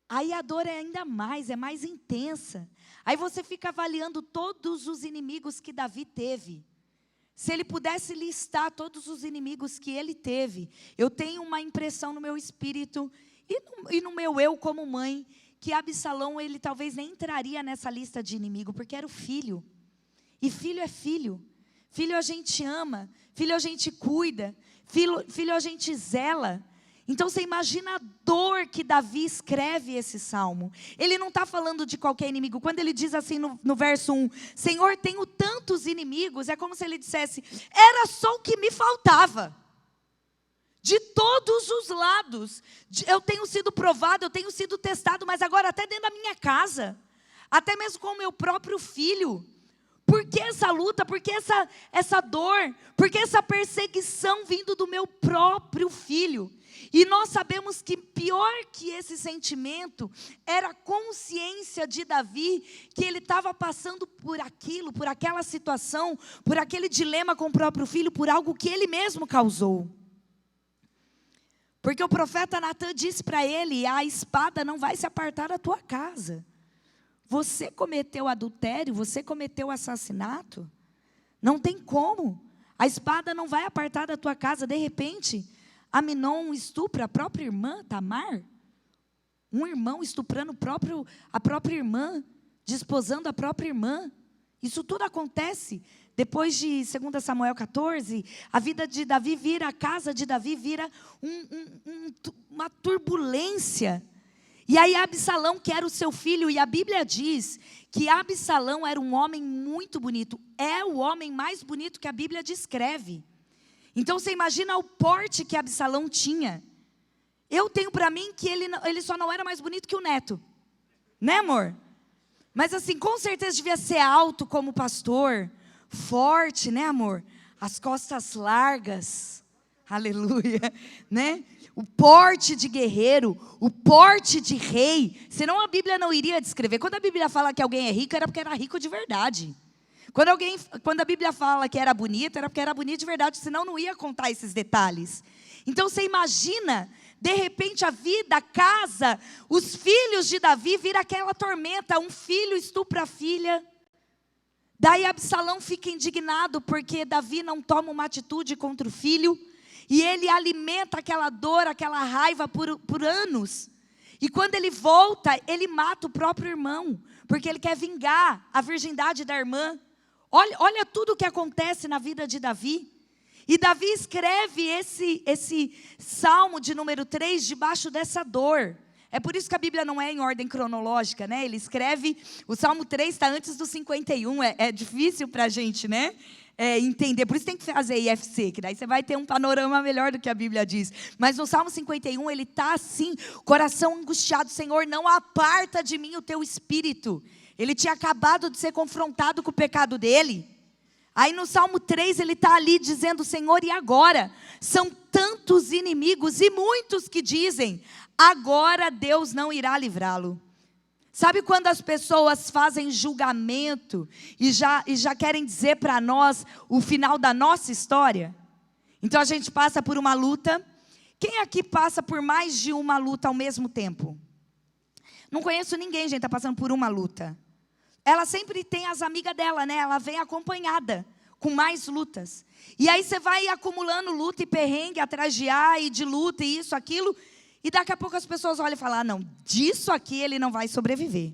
aí a dor é ainda mais, é mais intensa. Aí você fica avaliando todos os inimigos que Davi teve. Se ele pudesse listar todos os inimigos que ele teve, eu tenho uma impressão no meu espírito e no meu eu como mãe, que Absalão, ele talvez nem entraria nessa lista de inimigo, porque era o filho. E filho é filho. Filho a gente ama, filho a gente cuida, filho a gente zela. Então você imagina a dor que Davi escreve esse salmo. Ele não está falando de qualquer inimigo. Quando ele diz assim no verso 1, Senhor, tenho tantos inimigos, é como se ele dissesse, era só o que me faltava. De todos os lados, eu tenho sido provado, eu tenho sido testado, mas agora até dentro da minha casa, até mesmo com o meu próprio filho. Por que essa luta? Por que essa dor? Por que essa perseguição vindo do meu próprio filho? E nós sabemos que pior que esse sentimento era a consciência de Davi, que ele estava passando por aquilo, por aquela situação, por aquele dilema com o próprio filho, por algo que ele mesmo causou. Porque o profeta Natan disse para ele, a espada não vai se apartar da tua casa. Você cometeu adultério, você cometeu assassinato, não tem como. A espada não vai apartar da tua casa. De repente, Aminon estupra a própria irmã, Tamar. Um irmão estuprando a própria irmã, desposando a própria irmã. Isso tudo acontece. Depois de 2 Samuel 14, a vida de Davi vira, a casa de Davi vira uma turbulência. E aí Absalão quer o seu filho, e a Bíblia diz que Absalão era um homem muito bonito. É o homem mais bonito que a Bíblia descreve. Então você imagina o porte que Absalão tinha. Eu tenho para mim que ele só não era mais bonito que o neto. Né, amor? Mas assim, com certeza devia ser alto como pastor, forte, né, amor? As costas largas. Aleluia, né? O porte de guerreiro, o porte de rei, senão a Bíblia não iria descrever. Quando a Bíblia fala que alguém é rico, era porque era rico de verdade. Quando a Bíblia fala que era bonito, era porque era bonito de verdade, senão não ia contar esses detalhes. Então você imagina, de repente a vida, a casa, os filhos de Davi, vira aquela tormenta, um filho estupra a filha. Daí Absalão fica indignado porque Davi não toma uma atitude contra o filho. E ele alimenta aquela dor, aquela raiva por anos. E quando ele volta, ele mata o próprio irmão. Porque ele quer vingar a virgindade da irmã. Olha tudo o que acontece na vida de Davi. E Davi escreve esse salmo de número 3 debaixo dessa dor. É por isso que a Bíblia não é em ordem cronológica, né? Ele escreve, o salmo 3 está antes do 51. É difícil para a gente, né? Entender, por isso tem que fazer IFC, que daí você vai ter um panorama melhor do que a Bíblia diz. Mas no Salmo 51, ele está assim, coração angustiado, Senhor, não aparta de mim o teu espírito. Ele tinha acabado de ser confrontado com o pecado dele. Aí no Salmo 3, ele está ali dizendo, Senhor, e agora? São tantos inimigos e muitos que dizem, agora Deus não irá livrá-lo. Sabe quando as pessoas fazem julgamento e já querem dizer para nós o final da nossa história? Então a gente passa por uma luta. Quem aqui passa por mais de uma luta ao mesmo tempo? Não conheço ninguém, gente, está passando por uma luta. Ela sempre tem as amigas dela, né? Ela vem acompanhada, com mais lutas. E aí você vai acumulando luta e perrengue atrás de e de luta e isso, aquilo. E daqui a pouco as pessoas olham e falam, não, disso aqui ele não vai sobreviver.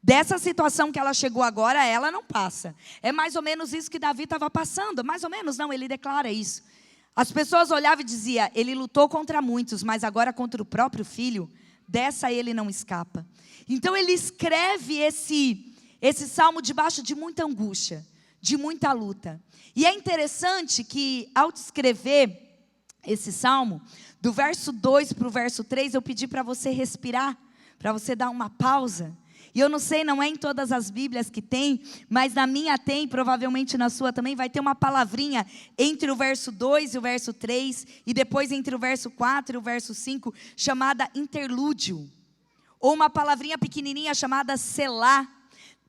Dessa situação que ela chegou agora, ela não passa. É mais ou menos isso que Davi estava passando. Mais ou menos, não, ele declara isso. As pessoas olhavam e diziam, ele lutou contra muitos, mas agora contra o próprio filho, dessa ele não escapa. Então ele escreve esse salmo debaixo de muita angústia, de muita luta. E é interessante que ao descrever esse salmo, do verso 2 para o verso 3, eu pedi para você respirar, para você dar uma pausa. E eu não sei, não é em todas as Bíblias que tem, mas na minha tem, provavelmente na sua também, vai ter uma palavrinha entre o verso 2 e o verso 3, e depois entre o verso 4 e o verso 5, chamada interlúdio. Ou uma palavrinha pequenininha chamada selá.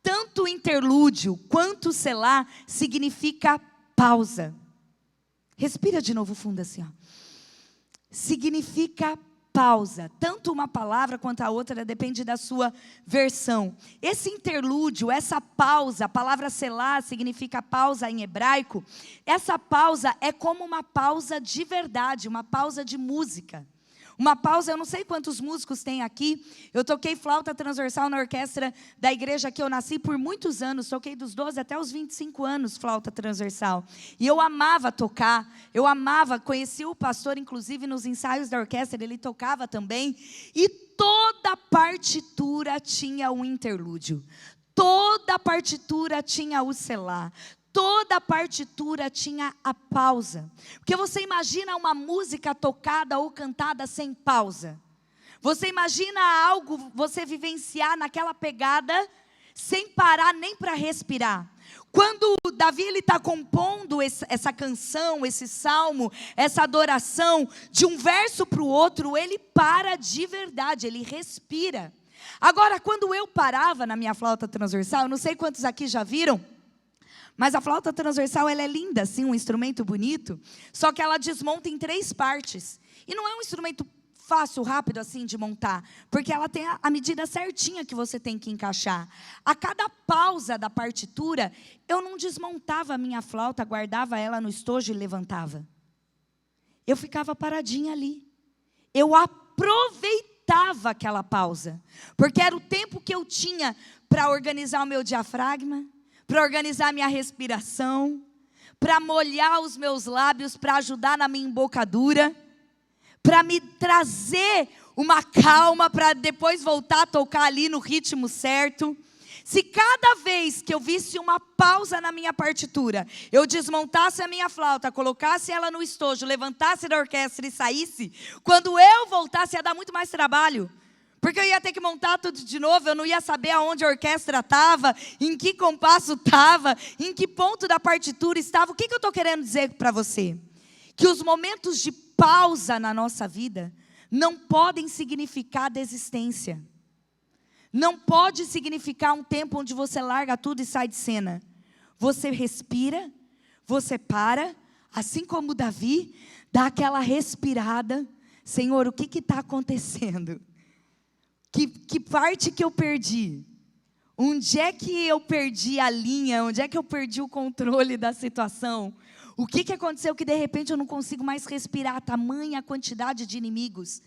Tanto interlúdio quanto selá significa pausa. Respira de novo fundo assim, ó. Significa pausa. Tanto uma palavra quanto a outra, depende da sua versão. Esse interlúdio, essa pausa, a palavra selá significa pausa em hebraico. Essa pausa é como uma pausa de verdade, uma pausa de música. Uma pausa, eu não sei quantos músicos tem aqui. Eu toquei flauta transversal na orquestra da igreja que eu nasci por muitos anos. Toquei dos 12 até os 25 anos flauta transversal. E eu amava tocar. Eu amava, conheci o pastor, inclusive, nos ensaios da orquestra, ele tocava também. E toda partitura tinha um interlúdio. Toda partitura tinha o selá. Toda partitura tinha a pausa. Porque você imagina uma música tocada ou cantada sem pausa. Você imagina algo, você vivenciar naquela pegada, sem parar nem para respirar. Quando Davi está compondo essa canção, esse salmo, essa adoração, de um verso para o outro, ele para de verdade, ele respira. Agora, quando eu parava na minha flauta transversal, eu não sei quantos aqui já viram, mas a flauta transversal ela é linda, assim, um instrumento bonito, só que ela desmonta em 3 partes. E não é um instrumento fácil, rápido assim de montar, porque ela tem a medida certinha que você tem que encaixar. A cada pausa da partitura, eu não desmontava a minha flauta, guardava ela no estojo e levantava. Eu ficava paradinha ali. Eu aproveitava aquela pausa, porque era o tempo que eu tinha para organizar o meu diafragma, para organizar a minha respiração, para molhar os meus lábios, para ajudar na minha embocadura, para me trazer uma calma, para depois voltar a tocar ali no ritmo certo. Se cada vez que eu visse uma pausa na minha partitura, eu desmontasse a minha flauta, colocasse ela no estojo, levantasse da orquestra e saísse, quando eu voltasse ia dar muito mais trabalho. Porque eu ia ter que montar tudo de novo, eu não ia saber aonde a orquestra estava, em que compasso estava, em que ponto da partitura estava. O que eu estou querendo dizer para você? Que os momentos de pausa na nossa vida não podem significar desistência. Não pode significar um tempo onde você larga tudo e sai de cena. Você respira, você para, assim como Davi, dá aquela respirada. Senhor, o que está acontecendo? Que parte que eu perdi? Onde é que eu perdi a linha? Onde é que eu perdi o controle da situação? O que aconteceu que de repente eu não consigo mais respirar? Tamanha quantidade de inimigos.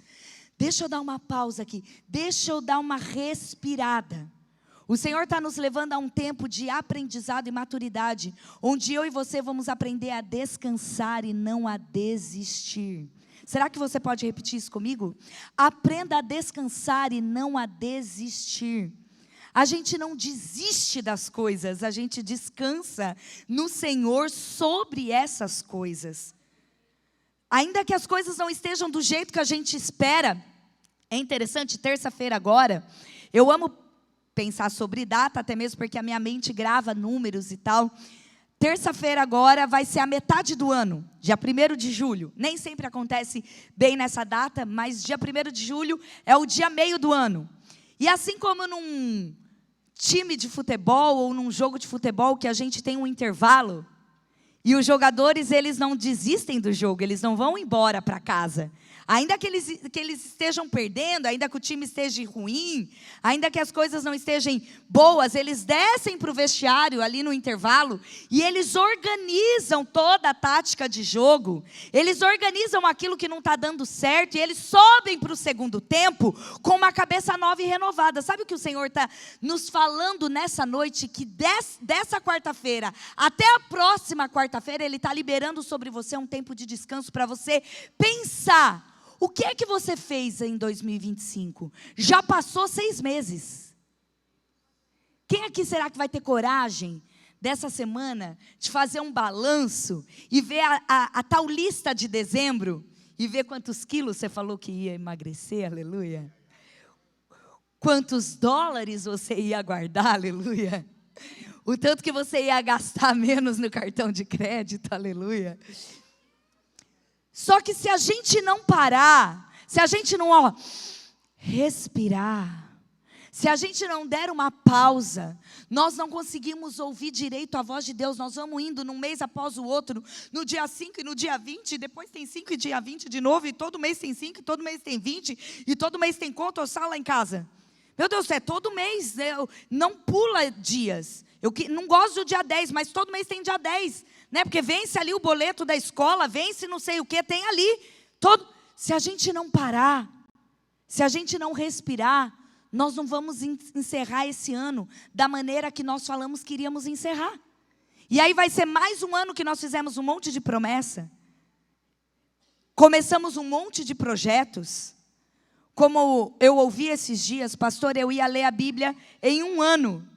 Deixa eu dar uma pausa aqui. Deixa eu dar uma respirada. O Senhor está nos levando a um tempo de aprendizado e maturidade, onde eu e você vamos aprender a descansar e não a desistir. Será que você pode repetir isso comigo? Aprenda a descansar e não a desistir. A gente não desiste das coisas, a gente descansa no Senhor sobre essas coisas. Ainda que as coisas não estejam do jeito que a gente espera, é interessante, terça-feira agora, eu amo pensar sobre data, até mesmo porque a minha mente grava números e tal. Terça-feira agora vai ser a metade do ano, dia 1º de julho. Nem sempre acontece bem nessa data, mas dia 1º de julho é o dia meio do ano. E assim como num time de futebol ou num jogo de futebol que a gente tem um intervalo, e os jogadores eles não desistem do jogo, eles não vão embora para casa. Ainda que eles estejam perdendo, ainda que o time esteja ruim, ainda que as coisas não estejam boas, eles descem para o vestiário ali no intervalo e eles organizam toda a tática de jogo, eles organizam aquilo que não está dando certo e eles sobem para o segundo tempo com uma cabeça nova e renovada. Sabe o que o Senhor está nos falando nessa noite? Que dessa quarta-feira até a próxima quarta-feira, Ele está liberando sobre você um tempo de descanso para você pensar. O que é que você fez em 2025? Já passou 6 meses. Quem aqui será que vai ter coragem dessa semana de fazer um balanço e ver a tal lista de dezembro e ver quantos quilos você falou que ia emagrecer, aleluia? Quantos dólares você ia guardar, aleluia? O tanto que você ia gastar menos no cartão de crédito, aleluia? Só que se a gente não parar, se a gente não respirar, se a gente não der uma pausa, nós não conseguimos ouvir direito a voz de Deus. Nós vamos indo num mês após o outro, no dia 5 e no dia 20, e depois tem 5 e dia 20 de novo, e todo mês tem 5, e todo mês tem 20, e todo mês tem conta ou sala em casa. Meu Deus, é todo mês, não pula dias. Eu não gosto do dia 10, mas todo mês tem dia 10. Né? Porque vence ali o boleto da escola, vence não sei o que, tem ali. Se a gente não parar, se a gente não respirar, nós não vamos encerrar esse ano da maneira que nós falamos que iríamos encerrar. E aí vai ser mais um ano que nós fizemos um monte de promessa, começamos um monte de projetos. Como eu ouvi esses dias, pastor, eu ia ler a Bíblia em 1 ano.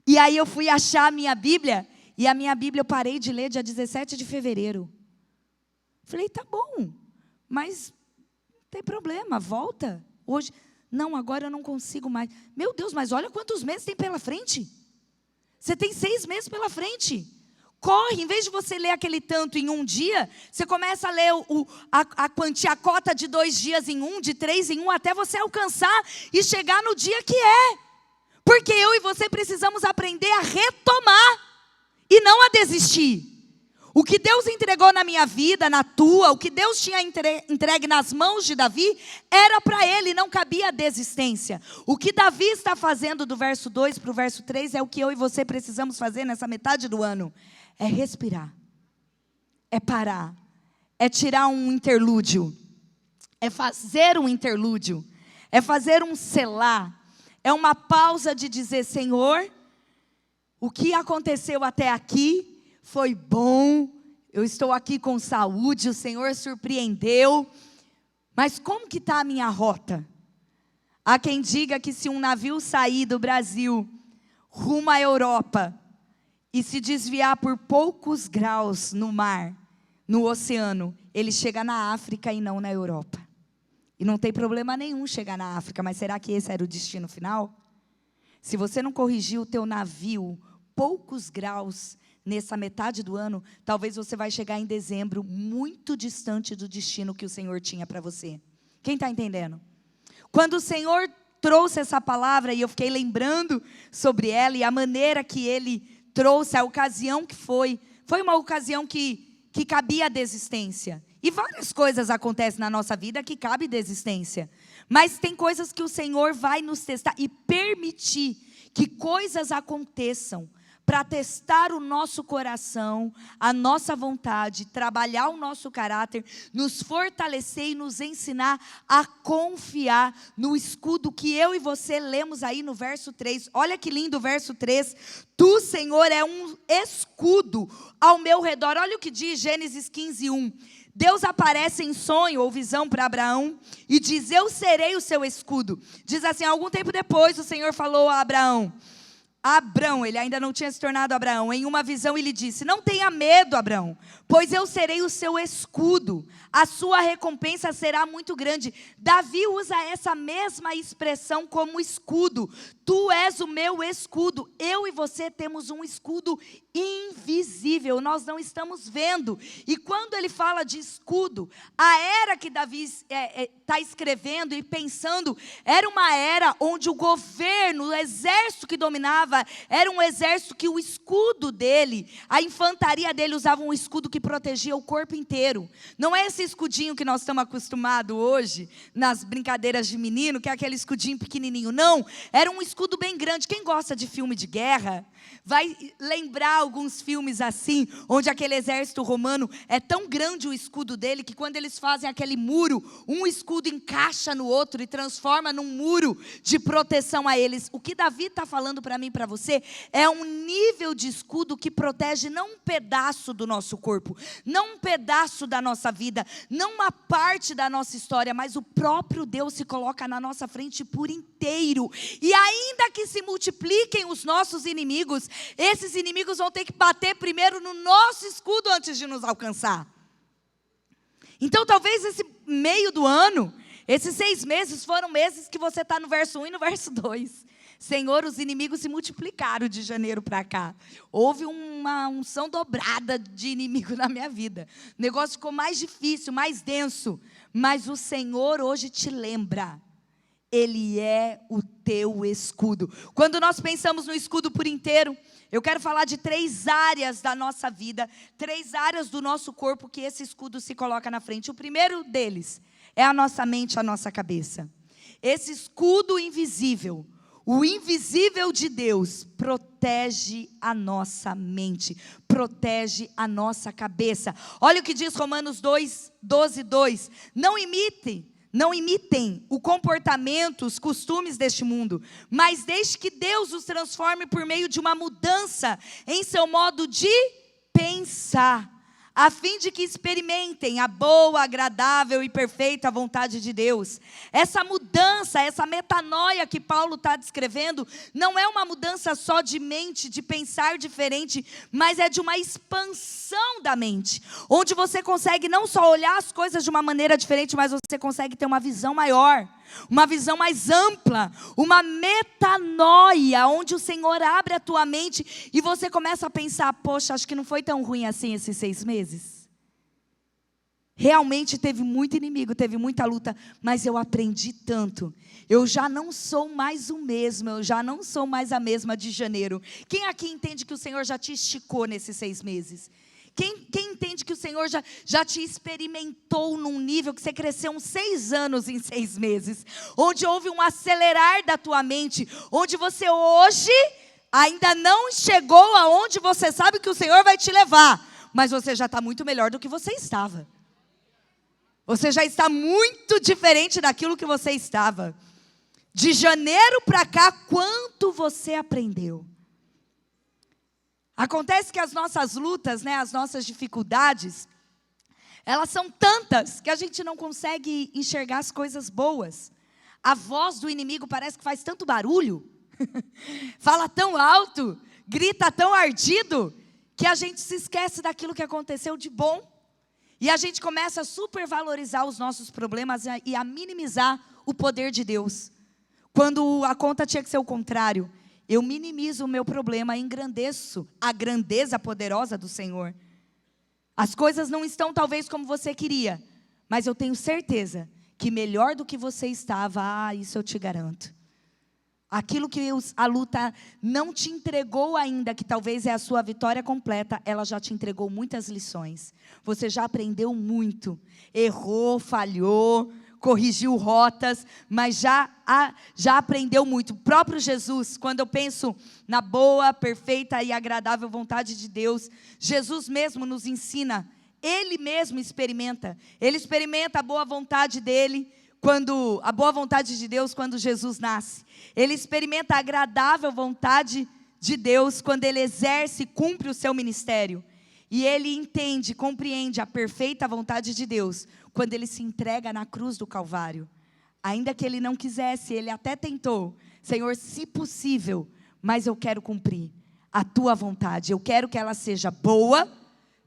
E aí eu fui achar a minha Bíblia, e a minha Bíblia eu parei de ler dia 17 de fevereiro. Falei, tá bom, mas não tem problema, volta. Hoje, não, agora eu não consigo mais. Meu Deus, mas olha quantos meses tem pela frente. Você tem 6 meses pela frente. Corre, em vez de você ler aquele tanto em 1 dia, você começa a ler a quantia, a cota de 2 dias em 1, de 3 em 1, até você alcançar e chegar no dia que é. Porque eu e você precisamos aprender a retomar e não a desistir. O que Deus entregou na minha vida, na tua, o que Deus tinha entregue nas mãos de Davi, era para ele, não cabia a desistência. O que Davi está fazendo do verso 2 para o verso 3 é o que eu e você precisamos fazer nessa metade do ano. É respirar, é parar, é tirar um interlúdio, é fazer um interlúdio, é fazer um selar, é uma pausa de dizer, Senhor, o que aconteceu até aqui foi bom, eu estou aqui com saúde, o Senhor surpreendeu, mas como que está a minha rota? Há quem diga que se um navio sair do Brasil rumo à Europa e se desviar por poucos graus no mar, no oceano, ele chega na África e não na Europa. E não tem problema nenhum chegar na África, mas será que esse era o destino final? Se você não corrigir o teu navio poucos graus nessa metade do ano, talvez você vai chegar em dezembro muito distante do destino que o Senhor tinha para você. Quem está entendendo? Quando o Senhor trouxe essa palavra e eu fiquei lembrando sobre ela e a maneira que Ele trouxe, a ocasião que foi uma ocasião que cabia a desistência. E várias coisas acontecem na nossa vida que cabe desistência. Mas tem coisas que o Senhor vai nos testar e permitir que coisas aconteçam para testar o nosso coração, a nossa vontade, trabalhar o nosso caráter, nos fortalecer e nos ensinar a confiar no escudo que eu e você lemos aí no verso 3. Olha que lindo o verso 3. Tu, Senhor, é um escudo ao meu redor. Olha o que diz Gênesis 15:1. Deus aparece em sonho ou visão para Abraão e diz, eu serei o seu escudo. Diz assim, algum tempo depois o Senhor falou a Abraão, ele ainda não tinha se tornado Abraão, em uma visão ele disse, não tenha medo, Abraão, pois eu serei o seu escudo, a sua recompensa será muito grande. Davi usa essa mesma expressão como escudo, tu és o meu escudo, eu e você temos um escudo invisível, nós não estamos vendo, e quando ele fala de escudo, a era que Davi está escrevendo e pensando, era uma era onde o governo, o exército que dominava, era um exército que o escudo dele, a infantaria dele usava um escudo que protegia o corpo inteiro. Não é esse escudinho que nós estamos acostumados hoje, nas brincadeiras de menino, que é aquele escudinho pequenininho. Não, era um escudo bem grande. Quem gosta de filme de guerra, vai lembrar alguns filmes assim, onde aquele exército romano, é tão grande o escudo dele, que quando eles fazem aquele muro, um escudo encaixa no outro e transforma num muro de proteção a eles. O que Davi está falando para mim e para você, é um nível de escudo que protege não um pedaço do nosso corpo, não um pedaço da nossa vida, não uma parte da nossa história, mas o próprio Deus se coloca na nossa frente por inteiro. E ainda que se multipliquem os nossos inimigos, esses inimigos vão ter que bater primeiro no nosso escudo antes de nos alcançar. Então talvez esse meio do ano, esses 6 meses foram meses que você está no verso 1 e no verso 2. Senhor, os inimigos se multiplicaram de janeiro para cá. Houve uma unção dobrada de inimigo na minha vida. O negócio ficou mais difícil, mais denso. Mas o Senhor hoje te lembra. Ele é o teu escudo. Quando nós pensamos no escudo por inteiro, eu quero falar de 3 áreas da nossa vida, 3 áreas do nosso corpo que esse escudo se coloca na frente. O primeiro deles é a nossa mente, a nossa cabeça. Esse escudo invisível, o invisível de Deus, protege a nossa mente, protege a nossa cabeça. Olha o que diz Romanos 2:12:2. Não imitem o comportamento, os costumes deste mundo, mas deixe que Deus os transforme por meio de uma mudança em seu modo de pensar. a fim de que experimentem a boa, agradável e perfeita vontade de Deus. Essa mudança, essa metanoia que Paulo está descrevendo, não é uma mudança só de mente, de pensar diferente, mas é de uma expansão da mente, onde você consegue não só olhar as coisas de uma maneira diferente, mas você consegue ter uma visão maior, uma visão mais ampla, uma metanoia, onde o Senhor abre a tua mente e você começa a pensar, poxa, acho que não foi tão ruim assim esses 6 meses. Realmente teve muito inimigo, teve muita luta, mas eu aprendi tanto. Eu já não sou mais o mesmo, eu já não sou mais a mesma de janeiro. Quem aqui entende que o Senhor já te esticou nesses 6 meses? Quem entende que o Senhor já te experimentou num nível que você cresceu uns 6 anos em 6 meses? Onde houve um acelerar da tua mente, onde você hoje ainda não chegou aonde você sabe que o Senhor vai te levar, mas você já está muito melhor do que você estava. Você já está muito diferente daquilo que você estava. De janeiro para cá, quanto você aprendeu? Acontece que as nossas lutas, né, as nossas dificuldades, elas são tantas que a gente não consegue enxergar as coisas boas. A voz do inimigo parece que faz tanto barulho, fala tão alto, grita tão ardido, que a gente se esquece daquilo que aconteceu de bom. E a gente começa a supervalorizar os nossos problemas e a minimizar o poder de Deus. Quando a conta tinha que ser o contrário. Eu minimizo o meu problema, engrandeço a grandeza poderosa do Senhor. As coisas não estão talvez como você queria, mas eu tenho certeza que melhor do que você estava, isso eu te garanto. Aquilo que a luta não te entregou ainda, que talvez é a sua vitória completa, ela já te entregou muitas lições. Você já aprendeu muito, errou, falhou, corrigiu rotas, mas já aprendeu muito. O próprio Jesus, quando eu penso na boa, perfeita e agradável vontade de Deus, Jesus mesmo nos ensina, Ele mesmo experimenta. Ele experimenta a boa vontade dEle, a boa vontade de Deus quando Jesus nasce. Ele experimenta a agradável vontade de Deus quando Ele exerce e cumpre o seu ministério. E Ele entende, compreende a perfeita vontade de Deus quando Ele se entrega na cruz do Calvário. Ainda que Ele não quisesse, Ele até tentou. Senhor, se possível, mas eu quero cumprir a Tua vontade. Eu quero que ela seja boa,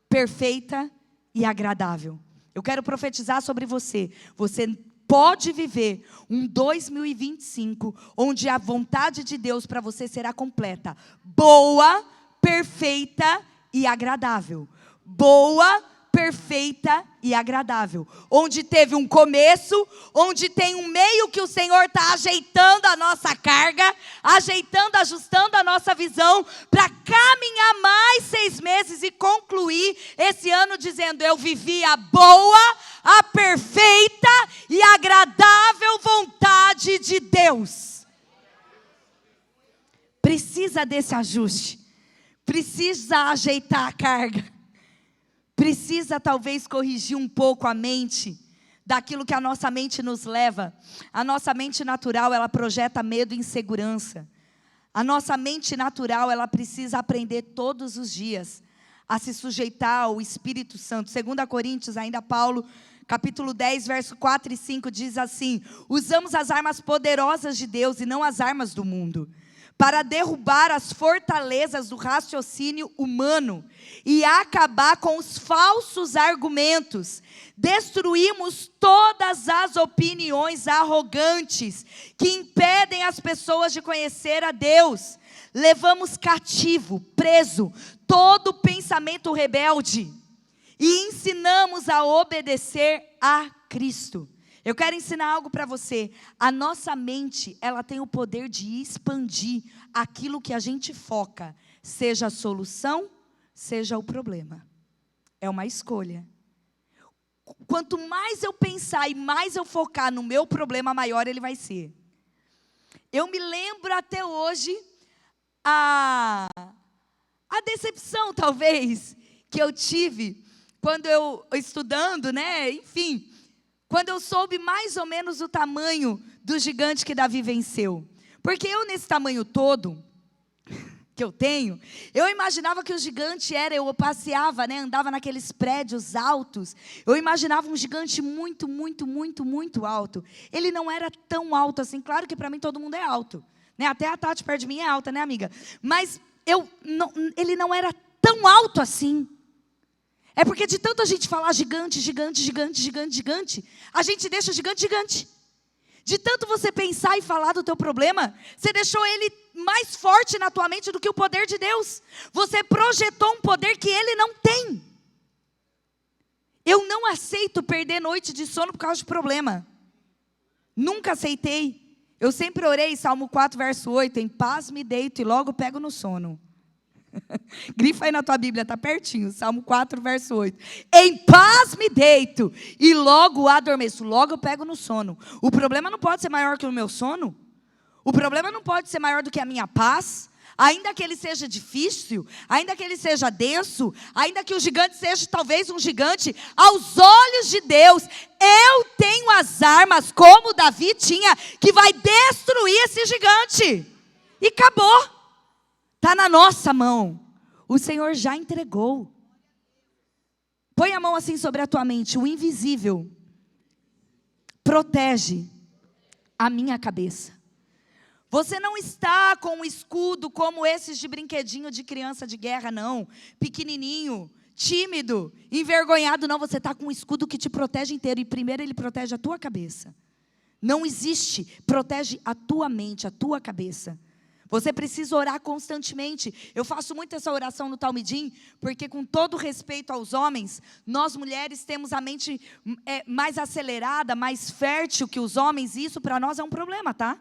perfeita e agradável. Eu quero profetizar sobre você. Você pode viver um 2025 onde a vontade de Deus para você será completa. Boa, perfeita e agradável. Boa, perfeita e agradável. Onde teve um começo, onde tem um meio que o Senhor está ajeitando a nossa carga, ajeitando, ajustando a nossa visão, para caminhar mais 6 meses e concluir esse ano dizendo, eu vivi a boa, a perfeita e agradável vontade de Deus. Precisa desse ajuste. Precisa ajeitar a carga. Precisa talvez corrigir um pouco a mente daquilo que a nossa mente nos leva. A nossa mente natural, ela projeta medo e insegurança. A nossa mente natural, ela precisa aprender todos os dias a se sujeitar ao Espírito Santo. 2 Coríntios, ainda Paulo, capítulo 10, verso 4 e 5, diz assim, usamos as armas poderosas de Deus e não as armas do mundo, para derrubar as fortalezas do raciocínio humano e acabar com os falsos argumentos. Destruímos todas as opiniões arrogantes que impedem as pessoas de conhecer a Deus. Levamos cativo, preso, todo pensamento rebelde e ensinamos a obedecer a Cristo. Eu quero ensinar algo para você. A nossa mente, ela tem o poder de expandir aquilo que a gente foca, seja a solução, seja o problema. É uma escolha. Quanto mais eu pensar e mais eu focar no meu problema, maior ele vai ser. Eu me lembro até hoje a decepção, talvez, que eu tive quando eu estudando, né? Enfim, quando eu soube mais ou menos o tamanho do gigante que Davi venceu. Porque eu, nesse tamanho todo, que eu tenho, eu imaginava que o gigante era, eu passeava, né, andava naqueles prédios altos, eu imaginava um gigante muito, muito, muito, muito alto. Ele não era tão alto assim, claro que para mim todo mundo é alto, né? Até a Tati perto de mim é alta, né, amiga? Mas ele não era tão alto assim. É porque de tanto a gente falar gigante, gigante, gigante, gigante, gigante, a gente deixa o gigante gigante. De tanto você pensar e falar do teu problema, você deixou ele mais forte na tua mente do que o poder de Deus. Você projetou um poder que ele não tem. Eu não aceito perder noite de sono por causa de problema. Nunca aceitei. Eu sempre orei, Salmo 4, verso 8, em paz me deito e logo pego no sono. Grifa aí na tua Bíblia, está pertinho, Salmo 4, verso 8. Em paz me deito e logo adormeço, logo eu pego no sono. O problema não pode ser maior que o meu sono. O problema não pode ser maior do que a minha paz. Ainda que ele seja difícil, ainda que ele seja denso, ainda que o gigante seja talvez um gigante, aos olhos de Deus, eu tenho as armas, como Davi tinha, que vai destruir esse gigante. E acabou. Está na nossa mão. O Senhor já entregou. Põe a mão assim sobre a tua mente. O invisível protege a minha cabeça. Você não está com um escudo como esses de brinquedinho de criança de guerra, não. Pequenininho, tímido, envergonhado, não. Você está com um escudo que te protege inteiro. E primeiro ele protege a tua cabeça. Não existe. Protege a tua mente, a tua cabeça. Você precisa orar constantemente. Eu faço muito essa oração no Talmidim, porque com todo respeito aos homens, nós mulheres temos a mente mais acelerada, mais fértil que os homens, e isso para nós é um problema, tá?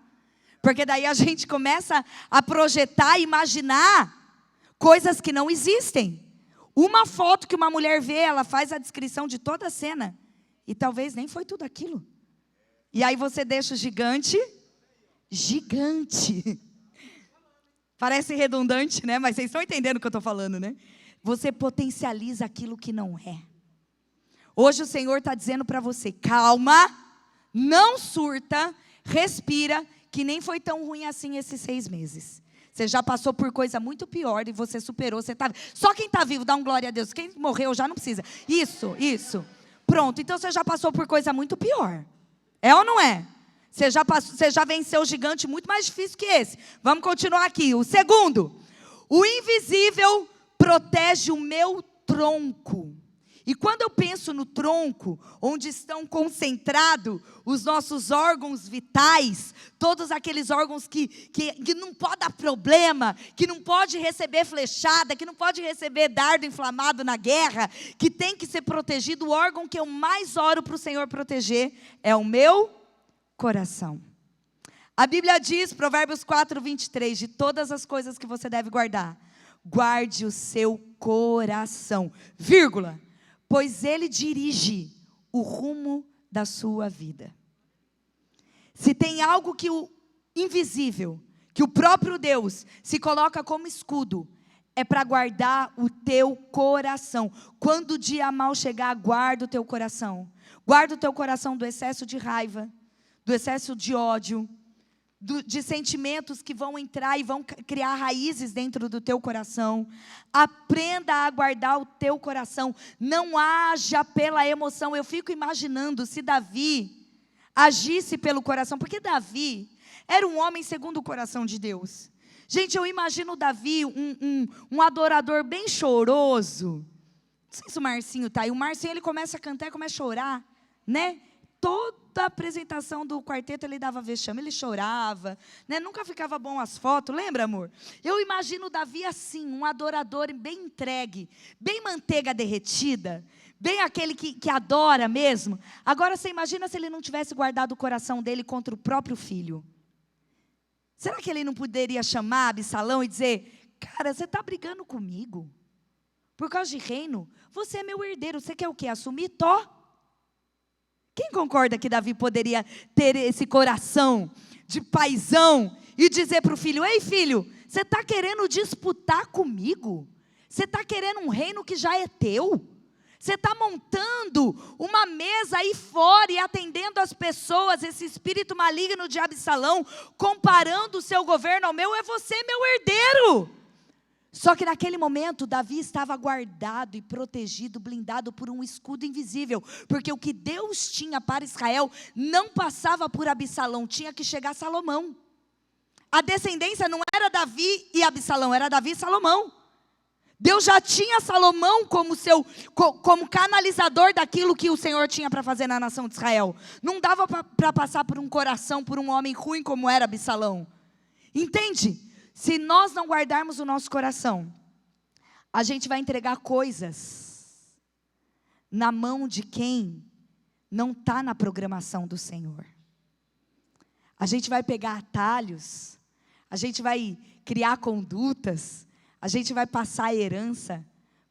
Porque daí a gente começa a projetar, imaginar coisas que não existem. Uma foto que uma mulher vê, ela faz a descrição de toda a cena, e talvez nem foi tudo aquilo. E aí você deixa o gigante, gigante. Parece redundante, né? Mas vocês estão entendendo o que eu estou falando, né? Você potencializa aquilo que não é. Hoje o Senhor está dizendo para você, calma, não surta, respira, que nem foi tão ruim assim esses 6 meses. Você já passou por coisa muito pior e você superou. Você tá... Só quem está vivo, dá um glória a Deus. Quem morreu já não precisa. Isso. Pronto, então você já passou por coisa muito pior. É ou não é? Você já venceu o gigante muito mais difícil que esse. Vamos continuar aqui. O segundo. O invisível protege o meu tronco. E quando eu penso no tronco, onde estão concentrados os nossos órgãos vitais, todos aqueles órgãos que não pode dar problema, que não pode receber flechada, que não pode receber dardo inflamado na guerra, que tem que ser protegido, o órgão que eu mais oro para o Senhor proteger é o meu coração. A Bíblia diz, Provérbios 4, 23, de todas as coisas que você deve guardar, guarde o seu coração, vírgula, pois ele dirige o rumo da sua vida. Se tem algo que o invisível, que o próprio Deus se coloca como escudo, é para guardar o teu coração. Quando o dia mal chegar, guarda o teu coração. Guarda o teu coração do excesso de raiva, do excesso de ódio, de sentimentos que vão entrar e vão criar raízes dentro do teu coração. Aprenda a guardar o teu coração. Não haja pela emoção. Eu fico imaginando se Davi agisse pelo coração, porque Davi era um homem segundo o coração de Deus. Gente, eu imagino Davi um adorador bem choroso. Não sei se o Marcinho está aí. O Marcinho, ele começa a cantar e começa a chorar, né? Toda a apresentação do quarteto ele dava vexame, ele chorava, né? Nunca ficava bom as fotos, lembra, amor? Eu imagino Davi assim, um adorador bem entregue, bem manteiga derretida, bem aquele que adora mesmo. Agora você imagina se ele não tivesse guardado o coração dele contra o próprio filho. Será que ele não poderia chamar Absalão e dizer, cara, você está brigando comigo? Por causa de reino? Você é meu herdeiro, você quer o quê? Assumir Tó? Quem concorda que Davi poderia ter esse coração de paizão e dizer para o filho, ei filho, você está querendo disputar comigo? Você está querendo um reino que já é teu? Você está montando uma mesa aí fora e atendendo as pessoas, esse espírito maligno de Absalão, comparando o seu governo ao meu, é você meu herdeiro. Só que naquele momento, Davi estava guardado e protegido, blindado por um escudo invisível. Porque o que Deus tinha para Israel não passava por Absalão, tinha que chegar a Salomão. A descendência não era Davi e Absalão, era Davi e Salomão. Deus já tinha Salomão como canalizador daquilo que o Senhor tinha para fazer na nação de Israel. Não dava para passar por um coração, por um homem ruim como era Absalão. Entende? Se nós não guardarmos o nosso coração, a gente vai entregar coisas na mão de quem não está na programação do Senhor. A gente vai pegar atalhos, a gente vai criar condutas, a gente vai passar a herança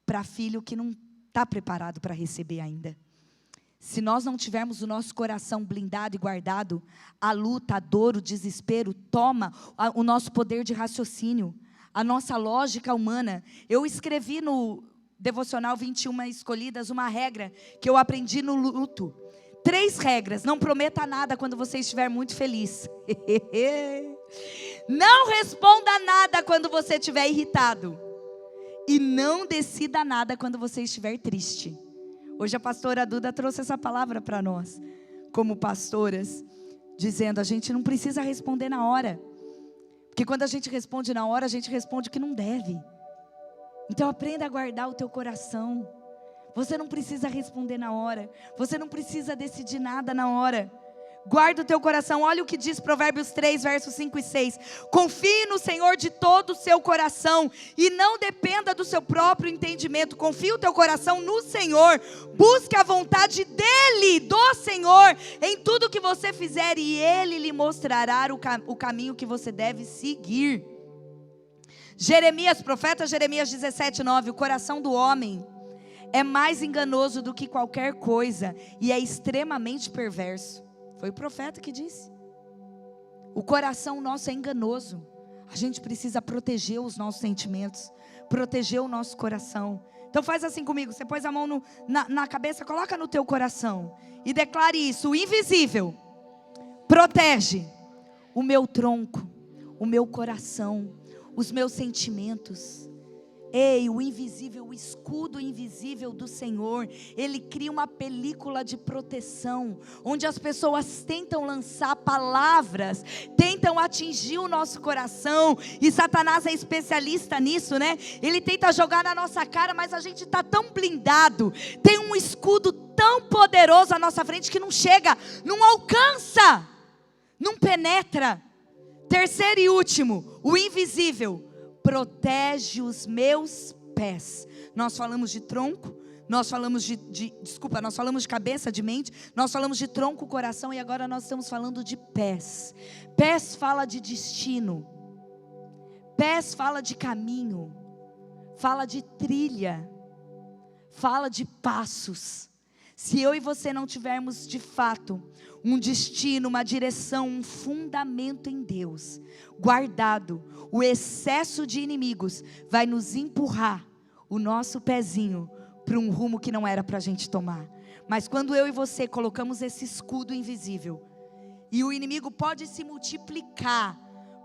para filho que não está preparado para receber ainda. Se nós não tivermos o nosso coração blindado e guardado, a luta, a dor, o desespero toma o nosso poder de raciocínio, a nossa lógica humana. Eu escrevi no Devocional 21 Escolhidas uma regra que eu aprendi no luto. 3 regras. Não prometa nada quando você estiver muito feliz. Não responda nada quando você estiver irritado. E não decida nada quando você estiver triste. Hoje a pastora Duda trouxe essa palavra para nós, como pastoras, dizendo, a gente não precisa responder na hora. Porque quando a gente responde na hora, a gente responde o que não deve. Então aprenda a guardar o teu coração. Você não precisa responder na hora. Você não precisa decidir nada na hora. Guarda o teu coração. Olha o que diz Provérbios 3, versos 5 e 6. Confie no Senhor de todo o seu coração e não dependa do seu próprio entendimento. Confie o teu coração no Senhor. Busque a vontade dEle, do Senhor, em tudo que você fizer e Ele lhe mostrará o caminho que você deve seguir. Profeta Jeremias 17, 9. O coração do homem é mais enganoso do que qualquer coisa e é extremamente perverso. Foi o profeta que disse. O coração nosso é enganoso. A gente precisa proteger os nossos sentimentos, proteger o nosso coração. Então faz assim comigo, você pôs a mão na cabeça, coloca no teu coração e declare isso: o invisível protege o meu tronco, o meu coração, os meus sentimentos. Ei, o invisível, o escudo invisível do Senhor, Ele cria uma película de proteção, onde as pessoas tentam lançar palavras, tentam atingir o nosso coração, e Satanás é especialista nisso, né? Ele tenta jogar na nossa cara, mas a gente está tão blindado, tem um escudo tão poderoso à nossa frente que não chega, não alcança, não penetra. Terceiro e último, o invisível protege os meus pés. Nós falamos de tronco, nós falamos nós falamos de cabeça, de mente, nós falamos de tronco, coração, e agora nós estamos falando de pés. Pés fala de destino, pés fala de caminho, fala de trilha, fala de passos. Se eu e você não tivermos de fato um destino, uma direção, um fundamento em Deus, guardado, o excesso de inimigos vai nos empurrar o nosso pezinho para um rumo que não era para a gente tomar. Mas quando eu e você colocamos esse escudo invisível, e o inimigo pode se multiplicar,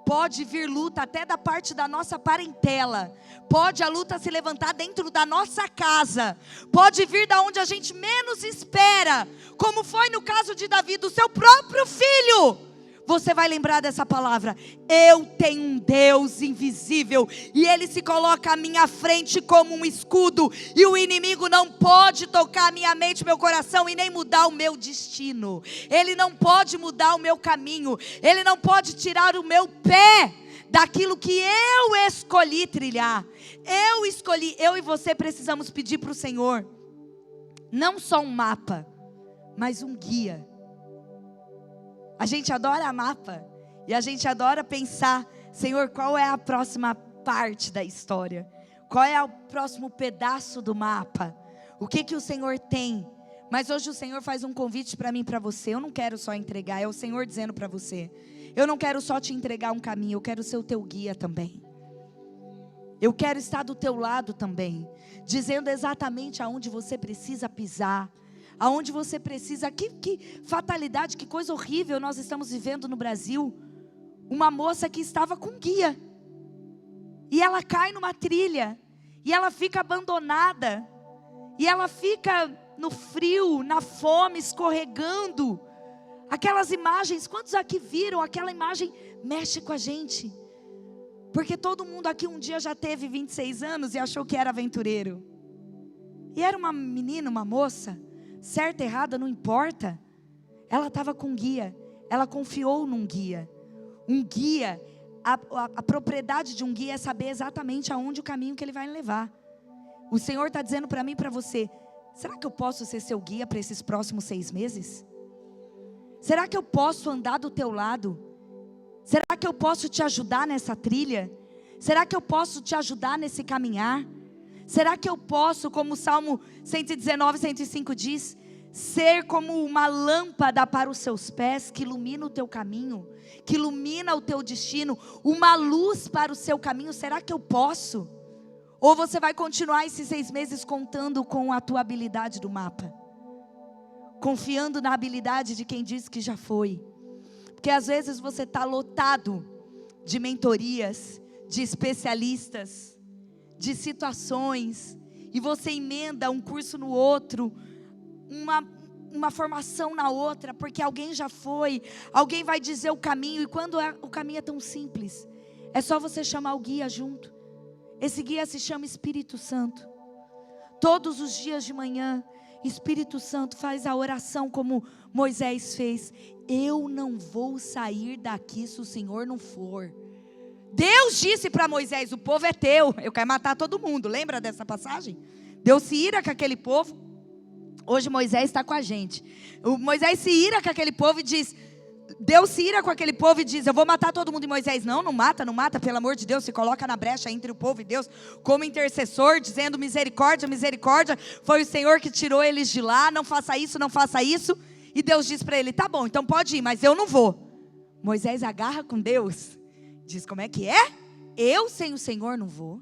pode vir luta até da parte da nossa parentela, pode a luta se levantar dentro da nossa casa, pode vir da onde a gente menos espera, como foi no caso de Davi, do seu próprio filho. Você vai lembrar dessa palavra: eu tenho um Deus invisível, e Ele se coloca à minha frente como um escudo, e o inimigo não pode tocar a minha mente, meu coração, e nem mudar o meu destino. Ele não pode mudar o meu caminho, Ele não pode tirar o meu pé daquilo que eu escolhi trilhar. Eu e você precisamos pedir para o Senhor, não só um mapa, mas um guia. A gente adora mapa, e a gente adora pensar, Senhor, qual é a próxima parte da história? Qual é o próximo pedaço do mapa? O que o Senhor tem? Mas hoje o Senhor faz um convite para mim e para você. Eu não quero só entregar, é o Senhor dizendo para você: eu não quero só te entregar um caminho, eu quero ser o teu guia também. Eu quero estar do teu lado também, dizendo exatamente aonde você precisa pisar, aonde você precisa. Que fatalidade, que coisa horrível nós estamos vivendo no Brasil. Uma moça que estava com guia, E ela cai numa trilha. E ela fica abandonada. E ela fica no frio, na fome, escorregando. Aquelas imagens, quantos aqui viram? Aquela imagem mexe com a gente. Porque todo mundo aqui um dia já teve 26 anos e achou que era aventureiro. E era uma menina, uma moça, certa, errada, não importa. Ela estava com guia, ela confiou num guia. Um guia, a propriedade de um guia é saber exatamente aonde o caminho que ele vai levar. O Senhor está dizendo para mim e para você, será que eu posso ser seu guia para esses próximos 6 meses? Será que eu posso andar do teu lado? Será que eu posso te ajudar nessa trilha? Será que eu posso te ajudar nesse caminhar? Será que eu posso, como o Salmo 119, 105 diz, ser como uma lâmpada para os seus pés, que ilumina o teu caminho, que ilumina o teu destino, uma luz para o seu caminho? Será que eu posso? Ou você vai continuar esses 6 meses contando com a tua habilidade do mapa? Confiando na habilidade de quem disse que já foi. Porque às vezes você está lotado de mentorias, de especialistas, de situações, e você emenda um curso no outro, uma formação na outra, porque alguém já foi, alguém vai dizer o caminho, e quando o caminho é tão simples, é só você chamar o guia junto. Esse guia se chama Espírito Santo. Todos os dias de manhã, Espírito Santo faz a oração como Moisés fez. Eu não vou sair daqui se o Senhor não for. Deus disse para Moisés, o povo é teu, eu quero matar todo mundo. Lembra dessa passagem? Deus se ira com aquele povo. Hoje Moisés está com a gente. Moisés se ira com aquele povo e diz, Deus se ira com aquele povo e diz, eu vou matar todo mundo. E Moisés, não mata, pelo amor de Deus. Se coloca na brecha entre o povo e Deus, como intercessor, dizendo misericórdia, misericórdia. Foi o Senhor que tirou eles de lá, não faça isso, não faça isso. E Deus diz para ele, tá bom, então pode ir, mas eu não vou. Moisés agarra com Deus, diz, como é que é? Eu sem o Senhor não vou.